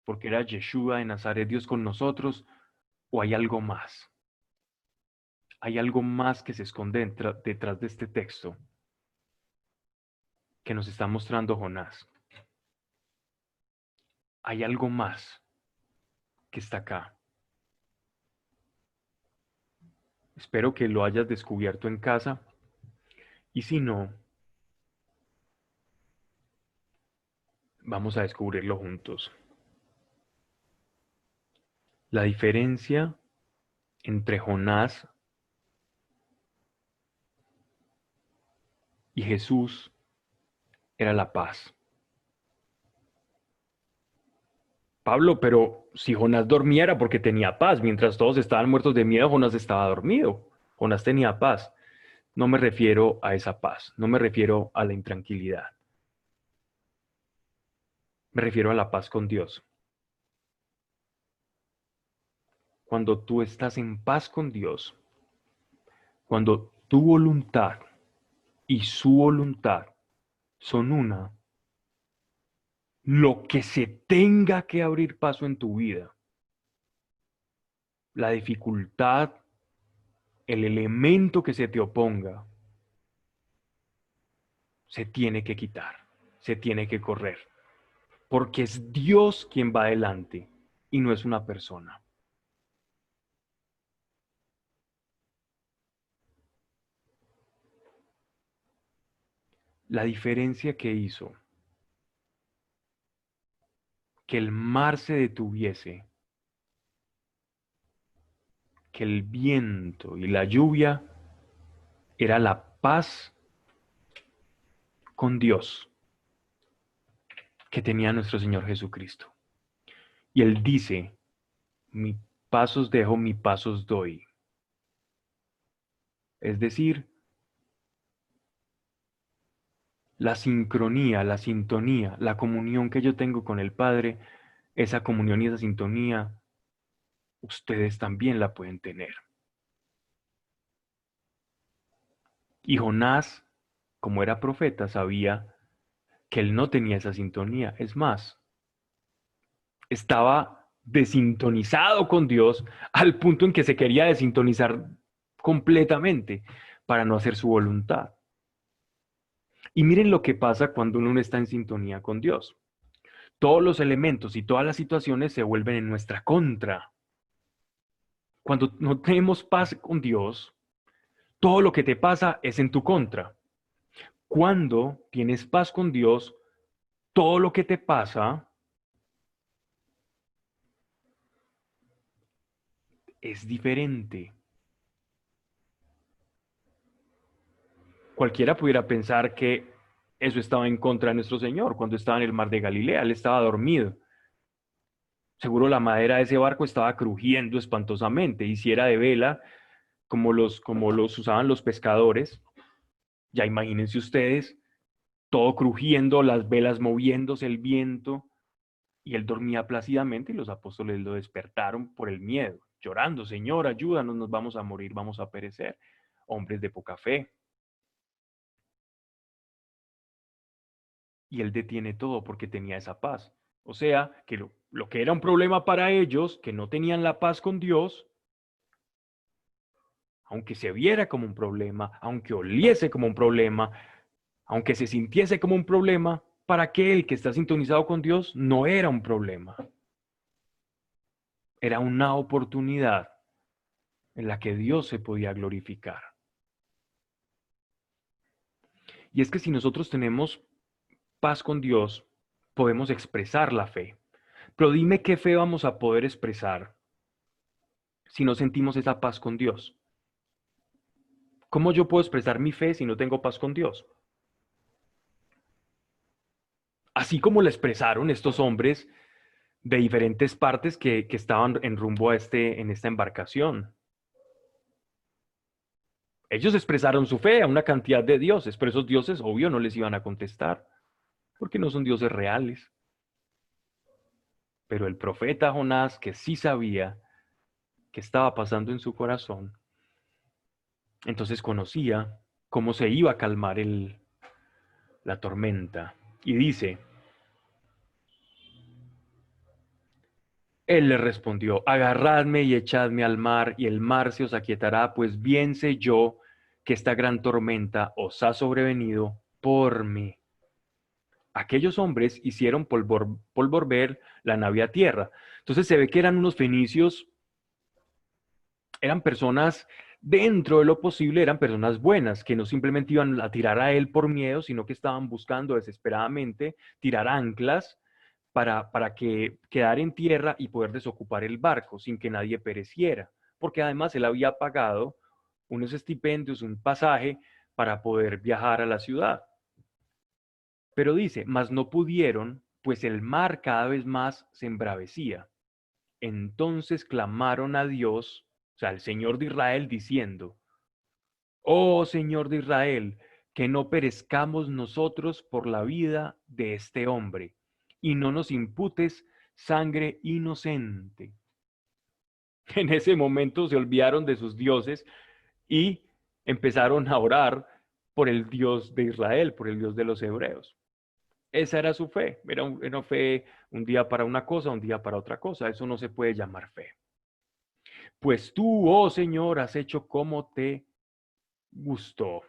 porque era Yeshua de Nazaret, Dios con nosotros, o hay algo más. Hay algo más que se esconde detrás de este texto que nos está mostrando Jonás. Hay algo más que está acá. Espero que lo hayas descubierto en casa y si no, vamos a descubrirlo juntos. La diferencia entre Jonás y Jesús era la paz. Pablo, pero si Jonás dormía era porque tenía paz. Mientras todos estaban muertos de miedo, Jonás estaba dormido. Jonás tenía paz. No me refiero a esa paz, no me refiero a la intranquilidad. Me refiero a la paz con Dios. Cuando tú estás en paz con Dios, cuando tu voluntad y su voluntad son una, lo que se tenga que abrir paso en tu vida, la dificultad, el elemento que se te oponga, se tiene que quitar, se tiene que correr, porque es Dios quien va adelante y no es una persona. La diferencia que hizo que el mar se detuviese, que el viento y la lluvia era la paz con Dios que tenía nuestro Señor Jesucristo. Y Él dice, mi pasos dejo, mi pasos doy. Es decir, La sincronía, la sintonía, la comunión que yo tengo con el Padre, esa comunión y esa sintonía, ustedes también la pueden tener. Y Jonás, como era profeta, sabía que él no tenía esa sintonía. Es más, estaba desintonizado con Dios al punto en que se quería desintonizar completamente para no hacer su voluntad. Y miren lo que pasa cuando uno no está en sintonía con Dios. Todos los elementos y todas las situaciones se vuelven en nuestra contra. Cuando no tenemos paz con Dios, todo lo que te pasa es en tu contra. Cuando tienes paz con Dios, todo lo que te pasa es diferente. Cualquiera pudiera pensar que eso estaba en contra de nuestro Señor cuando estaba en el mar de Galilea. Él estaba dormido. Seguro la madera de ese barco estaba crujiendo espantosamente. Y si era de vela, como los usaban los pescadores, ya imagínense ustedes, todo crujiendo, las velas moviéndose, el viento. Y él dormía plácidamente y los apóstoles lo despertaron por el miedo, llorando: Señor, ayúdanos, nos vamos a morir, vamos a perecer. Hombres de poca fe. Y él detiene todo porque tenía esa paz. O sea, que lo que era un problema para ellos, que no tenían la paz con Dios, aunque se viera como un problema, aunque oliese como un problema, aunque se sintiese como un problema, para aquel que está sintonizado con Dios no era un problema. Era una oportunidad en la que Dios se podía glorificar. Y es que si nosotros tenemos paz con Dios, podemos expresar la fe. Pero dime qué fe vamos a poder expresar si no sentimos esa paz con Dios. ¿Cómo yo puedo expresar mi fe si no tengo paz con Dios? Así como la expresaron estos hombres de diferentes partes que estaban en rumbo en esta embarcación. Ellos expresaron su fe a una cantidad de dioses, pero esos dioses, obvio, no les iban a contestar, porque no son dioses reales. Pero el profeta Jonás, que sí sabía qué estaba pasando en su corazón, entonces conocía cómo se iba a calmar la tormenta. Y dice: Él le respondió: agarradme y echadme al mar, y el mar se os aquietará, pues bien sé yo que esta gran tormenta os ha sobrevenido por mí. Aquellos hombres hicieron polvorber la nave a tierra. Entonces se ve que eran unos fenicios, eran personas dentro de lo posible, eran personas buenas, que no simplemente iban a tirar a él por miedo, sino que estaban buscando desesperadamente tirar anclas para que quedar en tierra y poder desocupar el barco sin que nadie pereciera, porque además él había pagado unos estipendios, un pasaje para poder viajar a la ciudad. Pero dice: mas no pudieron, pues el mar cada vez más se embravecía. Entonces clamaron a Dios, o sea, al Señor de Israel, diciendo: oh Señor de Israel, que no perezcamos nosotros por la vida de este hombre, y no nos imputes sangre inocente. En ese momento se olvidaron de sus dioses y empezaron a orar por el Dios de Israel, por el Dios de los hebreos. Esa era su fe. Era fe un día para una cosa, un día para otra cosa. Eso no se puede llamar fe. Pues tú, oh Señor, has hecho como te gustó.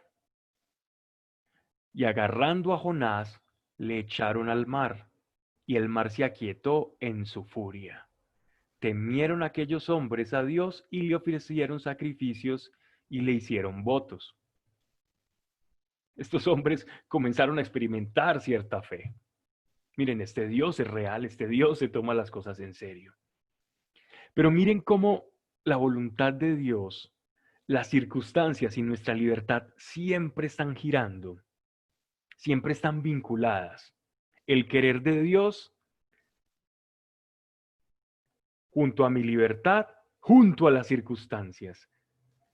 Y agarrando a Jonás, le echaron al mar, y el mar se aquietó en su furia. Temieron aquellos hombres a Dios y le ofrecieron sacrificios y le hicieron votos. Estos hombres comenzaron a experimentar cierta fe. Miren, este Dios es real, este Dios se toma las cosas en serio. Pero miren cómo la voluntad de Dios, las circunstancias y nuestra libertad siempre están girando, siempre están vinculadas. El querer de Dios junto a mi libertad, junto a las circunstancias.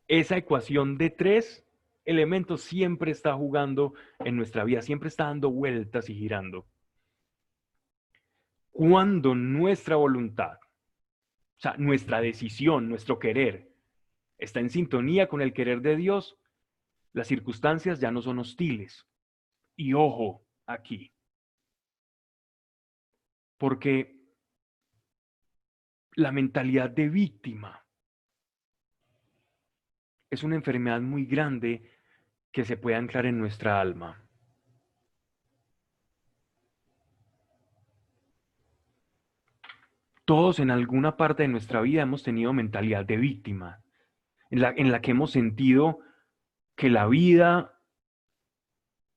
Esa ecuación de tres elemento siempre está jugando en nuestra vida, siempre está dando vueltas y girando. Cuando nuestra voluntad, o sea, nuestra decisión, nuestro querer, está en sintonía con el querer de Dios, las circunstancias ya no son hostiles. Y ojo aquí, porque la mentalidad de víctima es una enfermedad muy grande que se puede anclar en nuestra alma. Todos en alguna parte de nuestra vida hemos tenido mentalidad de víctima, en la que hemos sentido que la vida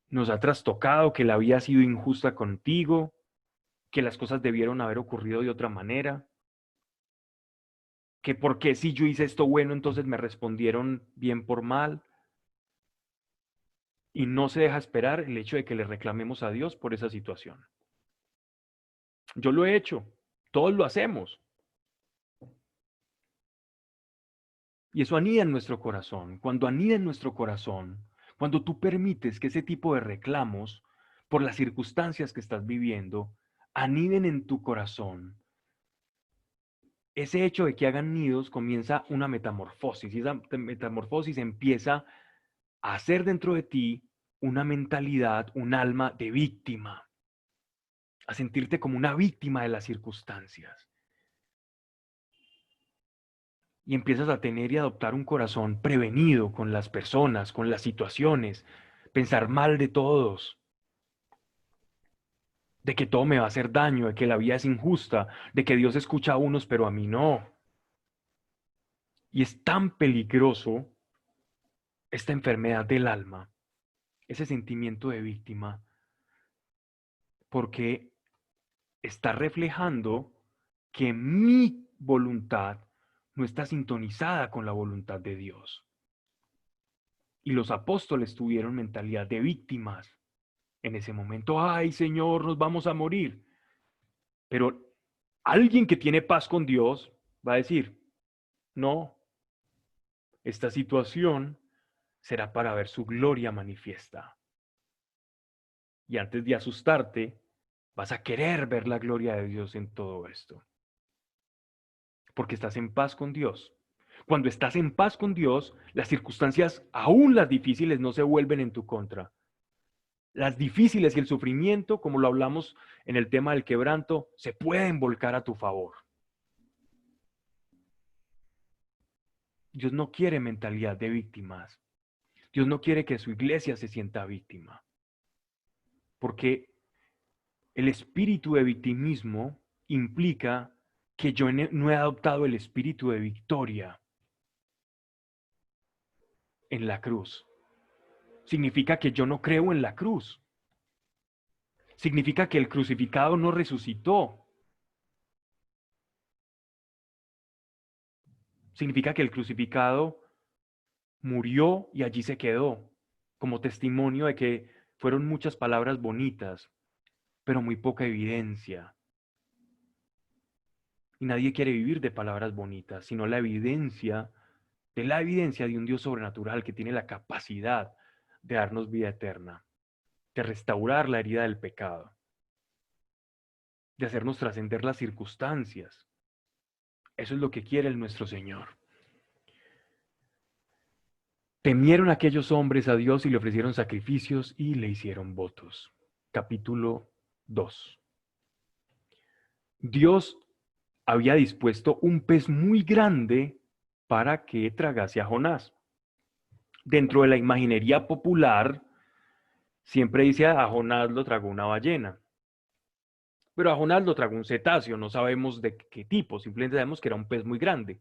nos ha trastocado, que la vida ha sido injusta contigo, que las cosas debieron haber ocurrido de otra manera, que porque si yo hice esto bueno, entonces me respondieron bien por mal. Y no se deja esperar el hecho de que le reclamemos a Dios por esa situación. Yo lo he hecho, todos lo hacemos. Y eso anida en nuestro corazón. Cuando anida en nuestro corazón, cuando tú permites que ese tipo de reclamos por las circunstancias que estás viviendo aniden en tu corazón, ese hecho de que hagan nidos comienza una metamorfosis. Y esa metamorfosis empieza a hacer dentro de ti una mentalidad, un alma de víctima, a sentirte como una víctima de las circunstancias. Y empiezas a tener y adoptar un corazón prevenido con las personas, con las situaciones, pensar mal de todos, de que todo me va a hacer daño, de que la vida es injusta, de que Dios escucha a unos pero a mí no. Y es tan peligroso esta enfermedad del alma, ese sentimiento de víctima, porque está reflejando que mi voluntad no está sintonizada con la voluntad de Dios. Y los apóstoles tuvieron mentalidad de víctimas. En ese momento, ay Señor, nos vamos a morir. Pero alguien que tiene paz con Dios va a decir, no, esta situación será para ver su gloria manifiesta. Y antes de asustarte, vas a querer ver la gloria de Dios en todo esto. Porque estás en paz con Dios. Cuando estás en paz con Dios, las circunstancias, aún las difíciles, no se vuelven en tu contra. Las difíciles y el sufrimiento, como lo hablamos en el tema del quebranto, se pueden volcar a tu favor. Dios no quiere mentalidad de víctimas. Dios no quiere que su iglesia se sienta víctima. Porque el espíritu de victimismo implica que yo no he adoptado el espíritu de victoria en la cruz. Significa que yo no creo en la cruz. Significa que el crucificado no resucitó. Significa que el crucificado murió y allí se quedó, como testimonio de que fueron muchas palabras bonitas, pero muy poca evidencia. Y nadie quiere vivir de palabras bonitas, sino la evidencia de un Dios sobrenatural que tiene la capacidad de darnos vida eterna, de restaurar la herida del pecado, de hacernos trascender las circunstancias. Eso es lo que quiere nuestro Señor. Temieron aquellos hombres a Dios y le ofrecieron sacrificios y le hicieron votos. Capítulo 2. Dios había dispuesto un pez muy grande para que tragase a Jonás. Dentro de la imaginería popular, siempre dice a Jonás lo tragó una ballena. Pero a Jonás lo tragó un cetáceo, no sabemos de qué tipo, simplemente sabemos que era un pez muy grande.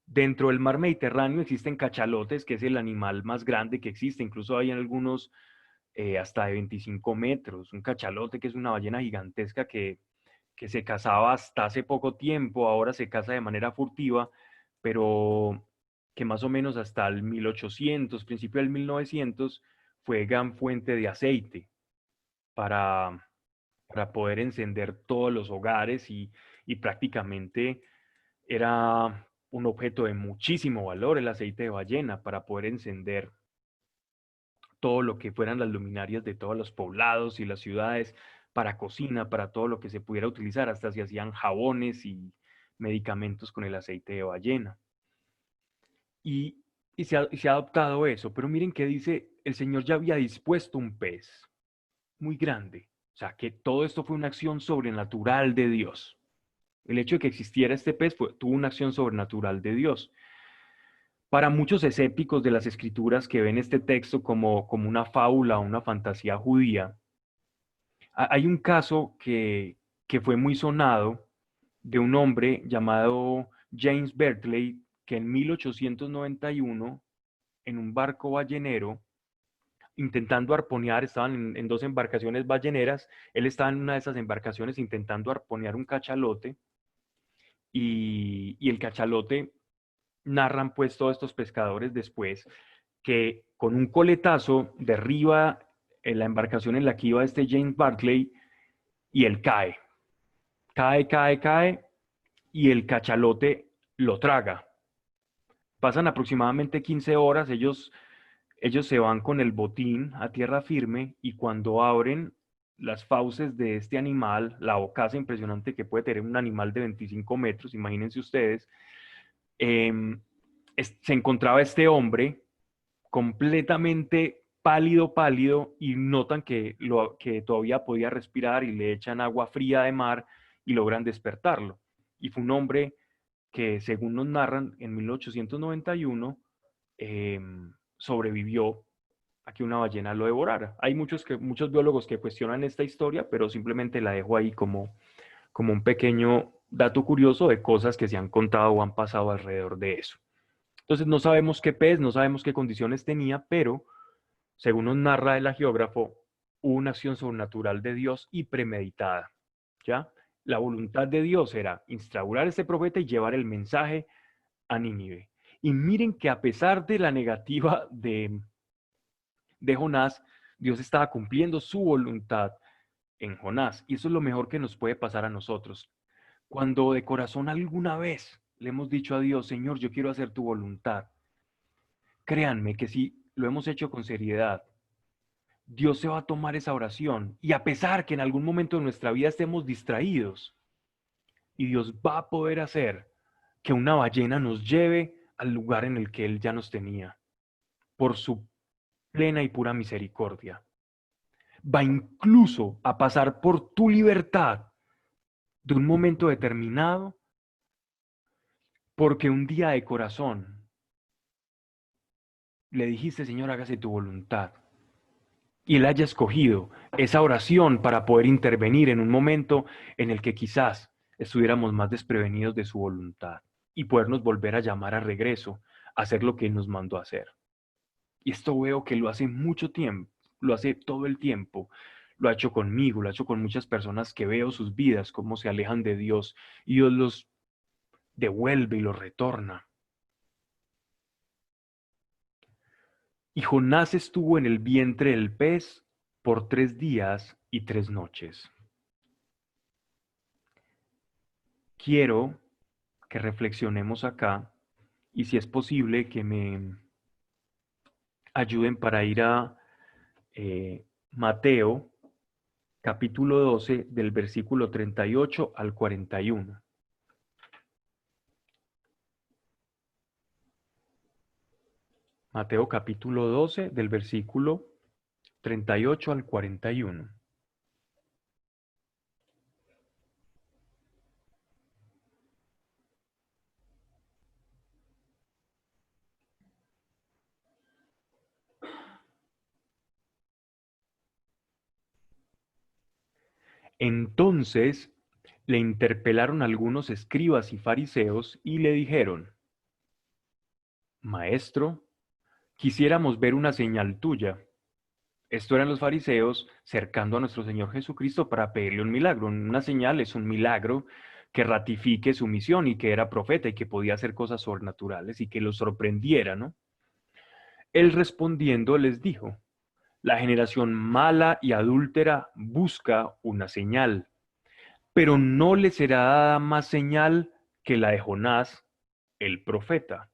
Dentro del mar Mediterráneo existen cachalotes, que es el animal más grande que existe, incluso hay algunos hasta de 25 metros, un cachalote que es una ballena gigantesca que se cazaba hasta hace poco tiempo, ahora se caza de manera furtiva, pero que más o menos hasta el 1800, principio del 1900, fue gran fuente de aceite para, para poder encender todos los hogares y prácticamente era un objeto de muchísimo valor el aceite de ballena para poder encender. todo lo que fueran las luminarias de todos los poblados y las ciudades, para cocina, para todo lo que se pudiera utilizar, hasta se hacían jabones y medicamentos con el aceite de ballena. Y, y se ha adoptado eso, pero miren que dice, el Señor ya había dispuesto un pez muy grande, o sea, que todo esto fue una acción sobrenatural de Dios. El hecho de que existiera este pez tuvo una acción sobrenatural de Dios. Para muchos escépticos de las escrituras que ven este texto como una fábula o una fantasía judía, hay un caso que fue muy sonado de un hombre llamado James Berkeley, que en 1891, en un barco ballenero, intentando arponear, estaban en dos embarcaciones balleneras, él estaba en una de esas embarcaciones intentando arponear un cachalote, y el cachalote, narran pues todos estos pescadores después, que con un coletazo derriba en la embarcación en la que iba este James Barclay, y él cae, y el cachalote lo traga. Pasan aproximadamente 15 horas, ellos se van con el botín a tierra firme, y cuando abren las fauces de este animal, la bocaza impresionante que puede tener un animal de 25 metros, imagínense ustedes, se encontraba este hombre completamente pálido, y notan que todavía podía respirar, y le echan agua fría de mar y logran despertarlo. Y fue un hombre que, según nos narran, en 1891 sobrevivió a que una ballena lo devorara. Hay muchos biólogos que cuestionan esta historia, pero simplemente la dejo ahí como un pequeño dato curioso de cosas que se han contado o han pasado alrededor de eso. Entonces no sabemos qué pez, no sabemos qué condiciones tenía, pero según nos narra el geógrafo, hubo una acción sobrenatural de Dios y premeditada. ¿Ya? La voluntad de Dios era instaurar este profeta y llevar el mensaje a Nínive. Y miren que, a pesar de la negativa de Jonás, Dios estaba cumpliendo su voluntad en Jonás. Y eso es lo mejor que nos puede pasar a nosotros. Cuando de corazón alguna vez le hemos dicho a Dios: Señor, yo quiero hacer tu voluntad, créanme que si lo hemos hecho con seriedad, Dios se va a tomar esa oración, y a pesar que en algún momento de nuestra vida estemos distraídos, y Dios va a poder hacer que una ballena nos lleve al lugar en el que Él ya nos tenía, por su plena y pura misericordia. Va incluso a pasar por tu libertad de un momento determinado, porque un día de corazón le dijiste: Señor, hágase tu voluntad, y Él haya escogido esa oración para poder intervenir en un momento en el que quizás estuviéramos más desprevenidos de su voluntad, y podernos volver a llamar a regreso a hacer lo que Él nos mandó a hacer. Y esto veo que lo hace mucho tiempo, lo hace todo el tiempo. Lo ha hecho conmigo, lo ha hecho con muchas personas que veo sus vidas, cómo se alejan de Dios, y Dios los devuelve y los retorna. Y Jonás estuvo en el vientre del pez por 3 días y 3 noches. Quiero que reflexionemos acá, y si es posible que me ayuden para ir a Mateo capítulo 12 del versículo 38 al 41. Mateo capítulo 12 del versículo 38 al 41. Entonces le interpelaron algunos escribas y fariseos y le dijeron: Maestro, quisiéramos ver una señal tuya. Esto eran los fariseos cercando a nuestro Señor Jesucristo para pedirle un milagro. Una señal es un milagro que ratifique su misión, y que era profeta y que podía hacer cosas sobrenaturales y que los sorprendiera, ¿no? Él, respondiendo, les dijo: La generación mala y adúltera busca una señal, pero no le será dada más señal que la de Jonás, el profeta.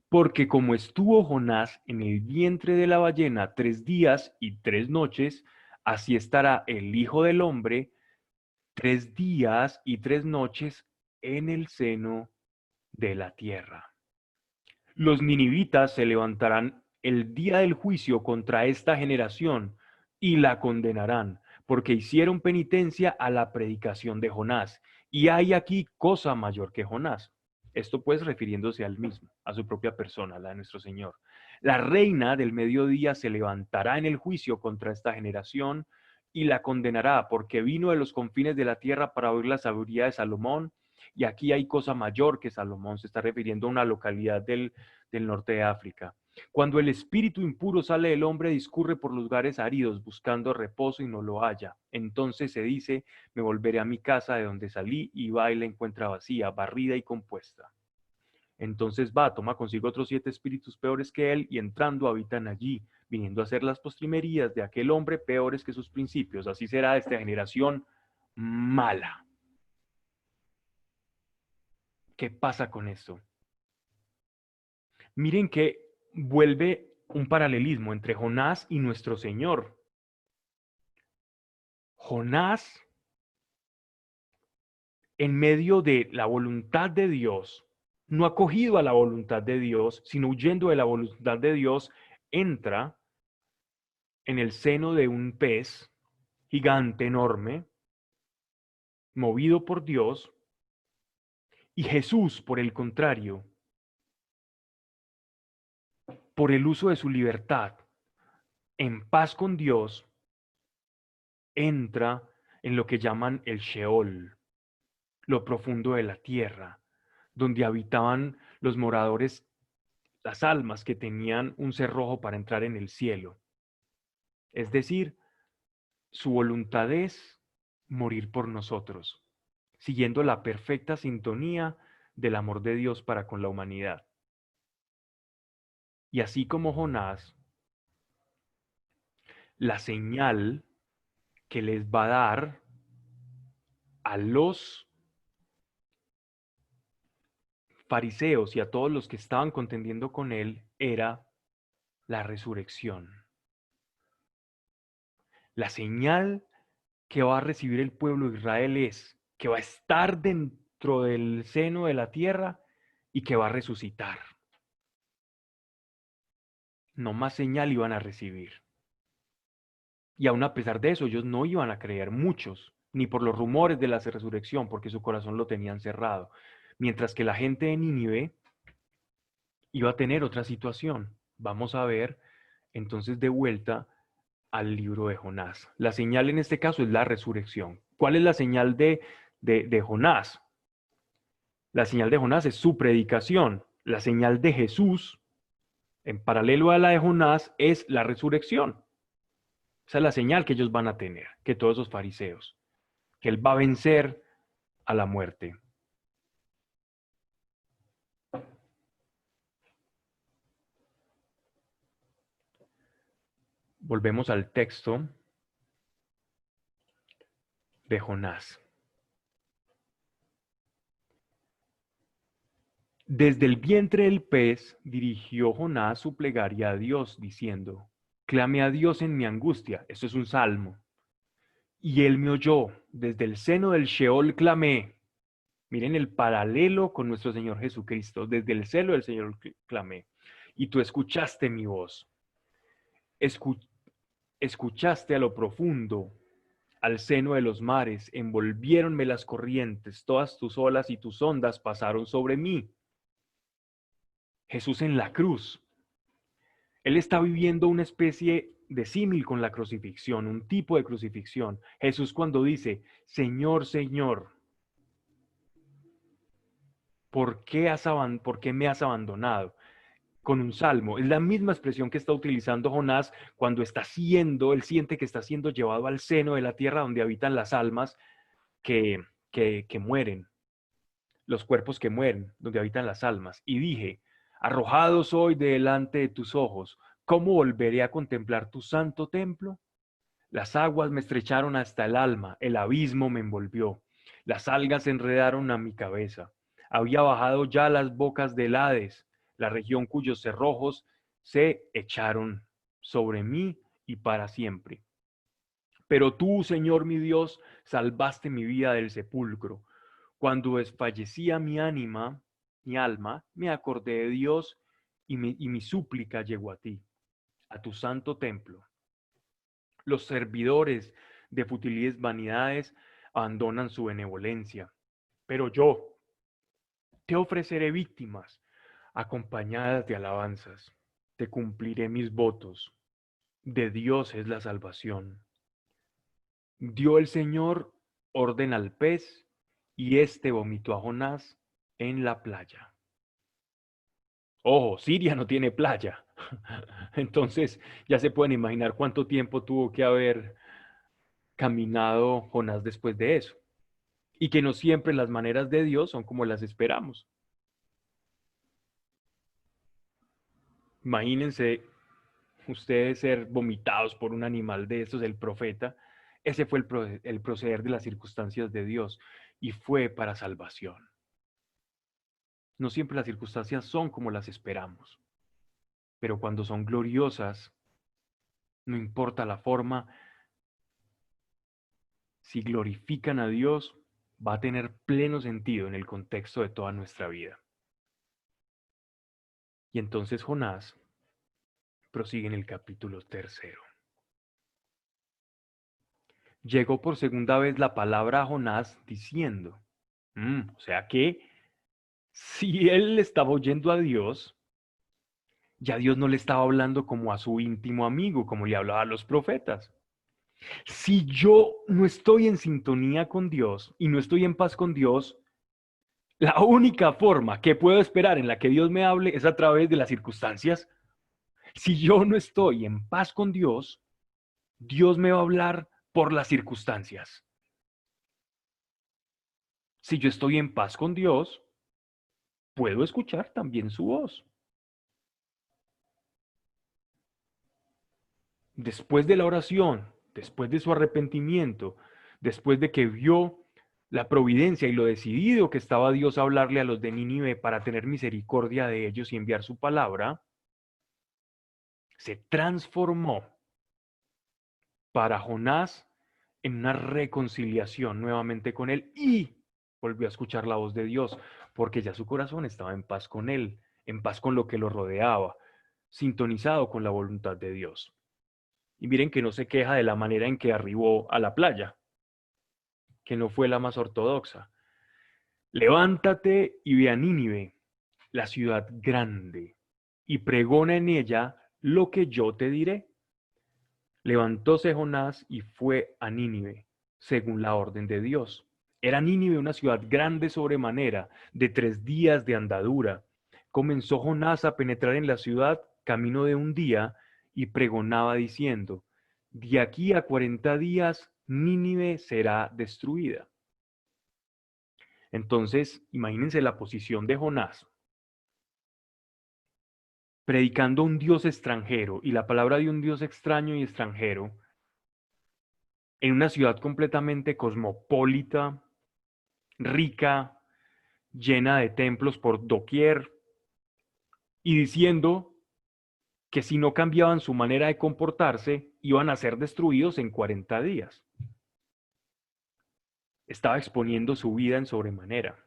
Porque como estuvo Jonás en el vientre de la ballena 3 días y 3 noches, así estará el Hijo del Hombre 3 días y 3 noches en el seno de la tierra. Los ninivitas se levantarán el día del juicio contra esta generación y la condenarán, porque hicieron penitencia a la predicación de Jonás. Y hay aquí cosa mayor que Jonás. Esto pues refiriéndose al mismo, a su propia persona, la de nuestro Señor. La reina del mediodía se levantará en el juicio contra esta generación y la condenará, porque vino de los confines de la tierra para oír la sabiduría de Salomón. Y aquí hay cosa mayor que Salomón, se está refiriendo a una localidad del norte de África. Cuando el espíritu impuro sale del hombre, discurre por lugares áridos buscando reposo y no lo halla. Entonces se dice, me volveré a mi casa de donde salí, y va y la encuentra vacía, barrida y compuesta. Entonces va, toma consigo otros 7 espíritus peores que él, y entrando habitan allí, viniendo a hacer las postrimerías de aquel hombre peores que sus principios. Así será esta generación mala. ¿Qué pasa con esto? Miren que vuelve un paralelismo entre Jonás y nuestro Señor. Jonás, en medio de la voluntad de Dios, no acogido a la voluntad de Dios, sino huyendo de la voluntad de Dios, entra en el seno de un pez gigante, enorme, movido por Dios, y Jesús, por el contrario, por el uso de su libertad, en paz con Dios, entra en lo que llaman el Sheol, lo profundo de la tierra, donde habitaban los moradores, las almas que tenían un cerrojo para entrar en el cielo. Es decir, su voluntad es morir por nosotros, siguiendo la perfecta sintonía del amor de Dios para con la humanidad. Y así como Jonás, la señal que les va a dar a los fariseos y a todos los que estaban contendiendo con él era la resurrección. La señal que va a recibir el pueblo de Israel es que va a estar dentro del seno de la tierra y que va a resucitar. No más señal iban a recibir. Y aún a pesar de eso, ellos no iban a creer, muchos, ni por los rumores de la resurrección, porque su corazón lo tenían cerrado. Mientras que la gente de Nínive iba a tener otra situación. Vamos a ver entonces de vuelta al libro de Jonás. La señal en este caso es la resurrección. ¿Cuál es la señal de Jonás? La señal de Jonás es su predicación. La señal de Jesús, en paralelo a la de Jonás, es la resurrección. Esa es la señal que ellos van a tener, que todos esos fariseos, que él va a vencer a la muerte. Volvemos al texto de Jonás. Desde el vientre del pez dirigió Jonás su plegaria a Dios, diciendo, clame a Dios en mi angustia. Esto es un salmo. Y él me oyó, desde el seno del Sheol clamé. Miren el paralelo con nuestro Señor Jesucristo. Desde el seno del Señor clamé. Y tú escuchaste mi voz. Escuchaste a lo profundo, al seno de los mares. Envolviéronme las corrientes. Todas tus olas y tus ondas pasaron sobre mí. Jesús en la cruz. Él está viviendo una especie de símil con la crucifixión, un tipo de crucifixión. Jesús cuando dice, Señor, Señor, ¿por qué me has abandonado? Con un salmo. Es la misma expresión que está utilizando Jonás cuando él siente que está siendo llevado al seno de la tierra donde habitan las almas que, que mueren, los cuerpos que mueren, donde habitan las almas. Y dije, arrojado soy delante de tus ojos, ¿cómo volveré a contemplar tu santo templo? Las aguas me estrecharon hasta el alma, el abismo me envolvió, las algas se enredaron a mi cabeza. Había bajado ya las bocas del Hades, la región cuyos cerrojos se echaron sobre mí y para siempre. Pero tú, Señor mi Dios, salvaste mi vida del sepulcro. Cuando desfallecía mi alma, me acordé de Dios y mi súplica llegó a ti, a tu santo templo. Los servidores de futiles vanidades abandonan su benevolencia, pero yo te ofreceré víctimas acompañadas de alabanzas. Te cumpliré mis votos. De Dios es la salvación. Dio el Señor orden al pez y éste vomitó a Jonás en la playa. Ojo, Siria no tiene playa. Entonces ya se pueden imaginar cuánto tiempo tuvo que haber caminado Jonás después de eso. Y que no siempre las maneras de Dios son como las esperamos. Imagínense ustedes ser vomitados por un animal de estos, el profeta. Ese fue el proceder de las circunstancias de Dios y fue para salvación. No siempre las circunstancias son como las esperamos, pero cuando son gloriosas, no importa la forma, si glorifican a Dios, va a tener pleno sentido en el contexto de toda nuestra vida. Y entonces Jonás prosigue en el capítulo 3. Llegó por segunda vez la palabra a Jonás diciendo, o sea que si él estaba oyendo a Dios, ya Dios no le estaba hablando como a su íntimo amigo, como le hablaba a los profetas. Si yo no estoy en sintonía con Dios y no estoy en paz con Dios, la única forma que puedo esperar en la que Dios me hable es a través de las circunstancias. Si yo no estoy en paz con Dios, Dios me va a hablar por las circunstancias. Si yo estoy en paz con Dios, puedo escuchar también su voz. Después de la oración, después de su arrepentimiento, después de que vio la providencia y lo decidido que estaba Dios a hablarle a los de Nínive para tener misericordia de ellos y enviar su palabra, se transformó para Jonás en una reconciliación nuevamente con él y volvió a escuchar la voz de Dios, porque ya su corazón estaba en paz con él, en paz con lo que lo rodeaba, sintonizado con la voluntad de Dios. Y miren que no se queja de la manera en que arribó a la playa, que no fue la más ortodoxa. Levántate y ve a Nínive, la ciudad grande, y pregona en ella lo que yo te diré. Levantóse Jonás y fue a Nínive, según la orden de Dios. Era Nínive una ciudad grande sobremanera, de 3 días de andadura. Comenzó Jonás a penetrar en la ciudad camino de un día y pregonaba diciendo, de aquí a 40 días Nínive será destruida. Entonces, imagínense la posición de Jonás, predicando a un Dios extranjero y la palabra de un Dios extraño y extranjero, en una ciudad completamente cosmopolita, rica, llena de templos por doquier, y diciendo que si no cambiaban su manera de comportarse, iban a ser destruidos en 40 días. Estaba exponiendo su vida en sobremanera.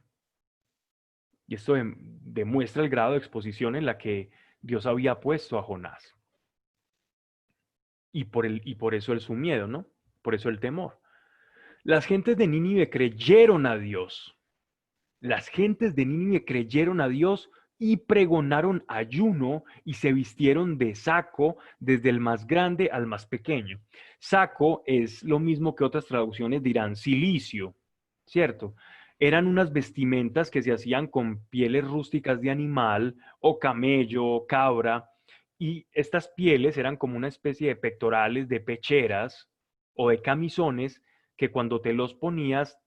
Y esto demuestra el grado de exposición en la que Dios había puesto a Jonás. Y por eso su miedo, ¿no? Por eso el temor. Las gentes de Nínive creyeron a Dios. Las gentes de Nínive creyeron a Dios y pregonaron ayuno y se vistieron de saco desde el más grande al más pequeño. Saco es lo mismo que otras traducciones dirán cilicio, ¿cierto? Eran unas vestimentas que se hacían con pieles rústicas de animal o camello, cabra, y estas pieles eran como una especie de pectorales, de pecheras o de camisones que cuando te los ponías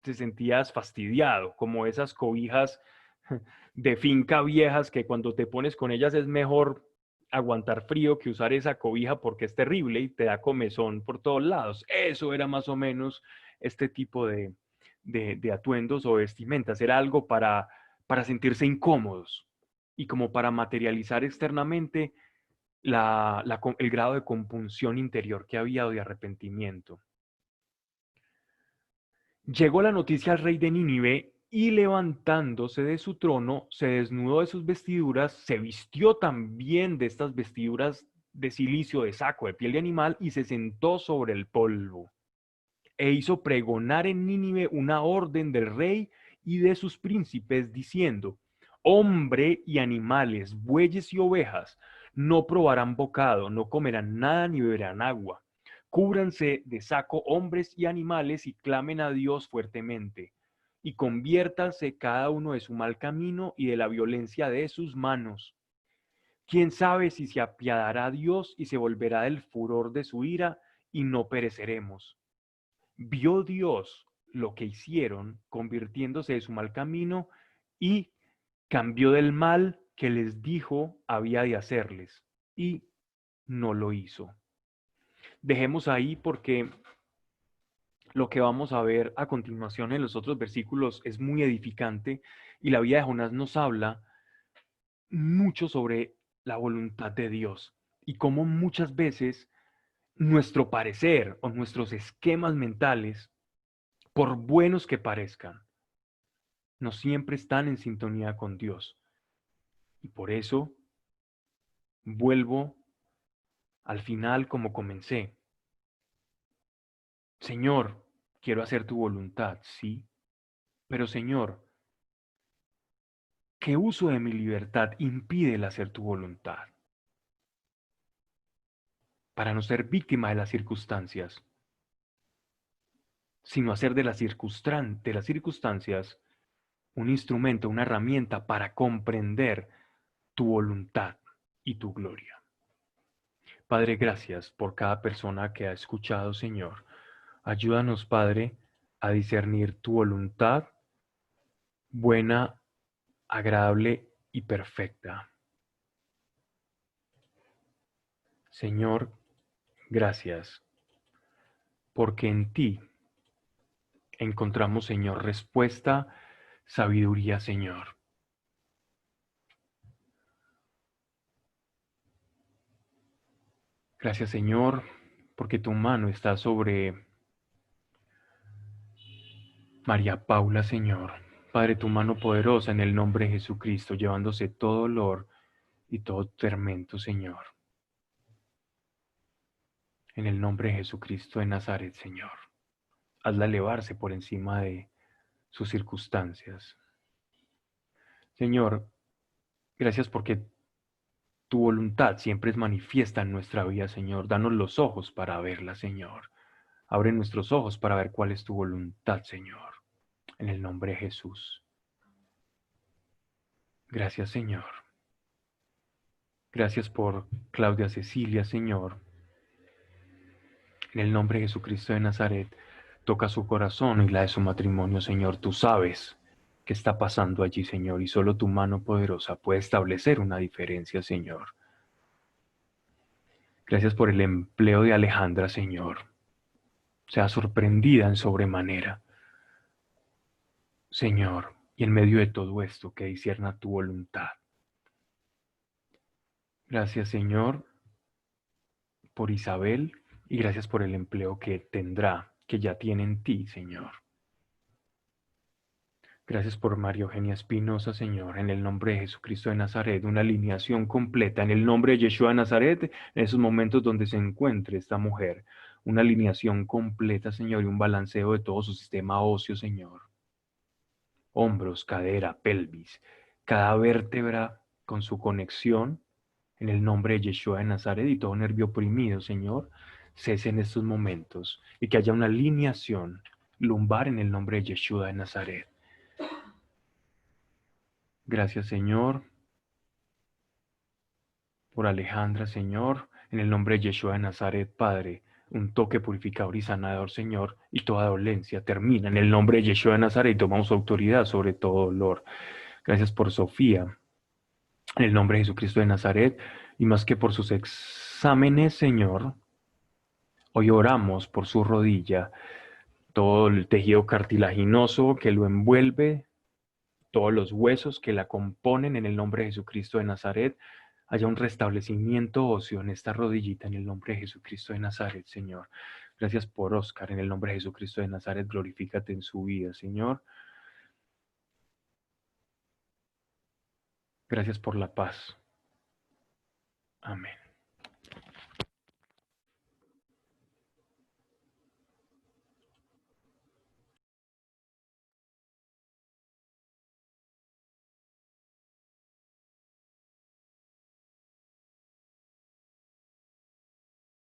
te sentías fastidiado, como esas cobijas de finca viejas que cuando te pones con ellas es mejor aguantar frío que usar esa cobija porque es terrible y te da comezón por todos lados. Eso era más o menos este tipo de atuendos o vestimentas. Era algo para sentirse incómodos y como para materializar externamente el grado de compunción interior que había o de arrepentimiento. Llegó la noticia al rey de Nínive y levantándose de su trono, se desnudó de sus vestiduras, se vistió también de estas vestiduras de cilicio, de saco, de piel de animal, y se sentó sobre el polvo. E hizo pregonar en Nínive una orden del rey y de sus príncipes, diciendo: hombre y animales, bueyes y ovejas, no probarán bocado, no comerán nada ni beberán agua. Cúbranse de saco hombres y animales y clamen a Dios fuertemente. Y conviértanse cada uno de su mal camino y de la violencia de sus manos. ¿Quién sabe si se apiadará Dios y se volverá del furor de su ira y no pereceremos? Vio Dios lo que hicieron, convirtiéndose de su mal camino, y cambió del mal que les dijo había de hacerles, y no lo hizo. Dejemos ahí porque lo que vamos a ver a continuación en los otros versículos es muy edificante, y la vida de Jonás nos habla mucho sobre la voluntad de Dios y cómo muchas veces nuestro parecer o nuestros esquemas mentales, por buenos que parezcan, no siempre están en sintonía con Dios. Y por eso vuelvo al final como comencé. Señor, quiero hacer tu voluntad, sí, pero Señor, ¿qué uso de mi libertad impide el hacer tu voluntad? Para no ser víctima de las circunstancias, sino hacer de las circunstancias un instrumento, una herramienta para comprender tu voluntad y tu gloria. Padre, gracias por cada persona que ha escuchado, Señor. Ayúdanos, Padre, a discernir tu voluntad buena, agradable y perfecta. Señor, gracias, porque en ti encontramos, Señor, respuesta, sabiduría, Señor. Gracias, Señor, porque tu mano está sobre María Paula, Señor. Padre, tu mano poderosa en el nombre de Jesucristo, llevándose todo dolor y todo tormento, Señor. En el nombre de Jesucristo de Nazaret, Señor. Hazla elevarse por encima de sus circunstancias. Señor, gracias porque tu voluntad siempre es manifiesta en nuestra vida, Señor. Danos los ojos para verla, Señor. Abre nuestros ojos para ver cuál es tu voluntad, Señor. En el nombre de Jesús. Gracias, Señor. Gracias por Claudia Cecilia, Señor. En el nombre de Jesucristo de Nazaret, toca su corazón y la de su matrimonio, Señor. Tú sabes qué está pasando allí, Señor, y solo tu mano poderosa puede establecer una diferencia, Señor. Gracias por el empleo de Alejandra, Señor. Sea sorprendida en sobremanera, Señor, y en medio de todo esto que discierna tu voluntad. Gracias, Señor, por Isabel, y gracias por el empleo que tendrá, que ya tiene en ti, Señor. Gracias por María Eugenia Espinosa, Señor, en el nombre de Jesucristo de Nazaret, una alineación completa, en el nombre de Yeshua de Nazaret, en esos momentos donde se encuentre esta mujer, una alineación completa, Señor, y un balanceo de todo su sistema óseo, Señor. Hombros, cadera, pelvis, cada vértebra con su conexión, en el nombre de Yeshua de Nazaret, y todo nervio oprimido, Señor, cese en estos momentos, y que haya una alineación lumbar en el nombre de Yeshua de Nazaret. Gracias, Señor, por Alejandra, Señor, en el nombre de Yeshua de Nazaret, Padre, un toque purificador y sanador, Señor, y toda dolencia termina en el nombre de Yeshua de Nazaret y tomamos autoridad sobre todo dolor. Gracias por Sofía, en el nombre de Jesucristo de Nazaret, y más que por sus exámenes, Señor, hoy oramos por su rodilla, todo el tejido cartilaginoso que lo envuelve, todos los huesos que la componen en el nombre de Jesucristo de Nazaret. Haya un restablecimiento óseo en esta rodillita en el nombre de Jesucristo de Nazaret, Señor. Gracias por Oscar, en el nombre de Jesucristo de Nazaret, glorifícate en su vida, Señor. Gracias por la paz. Amén.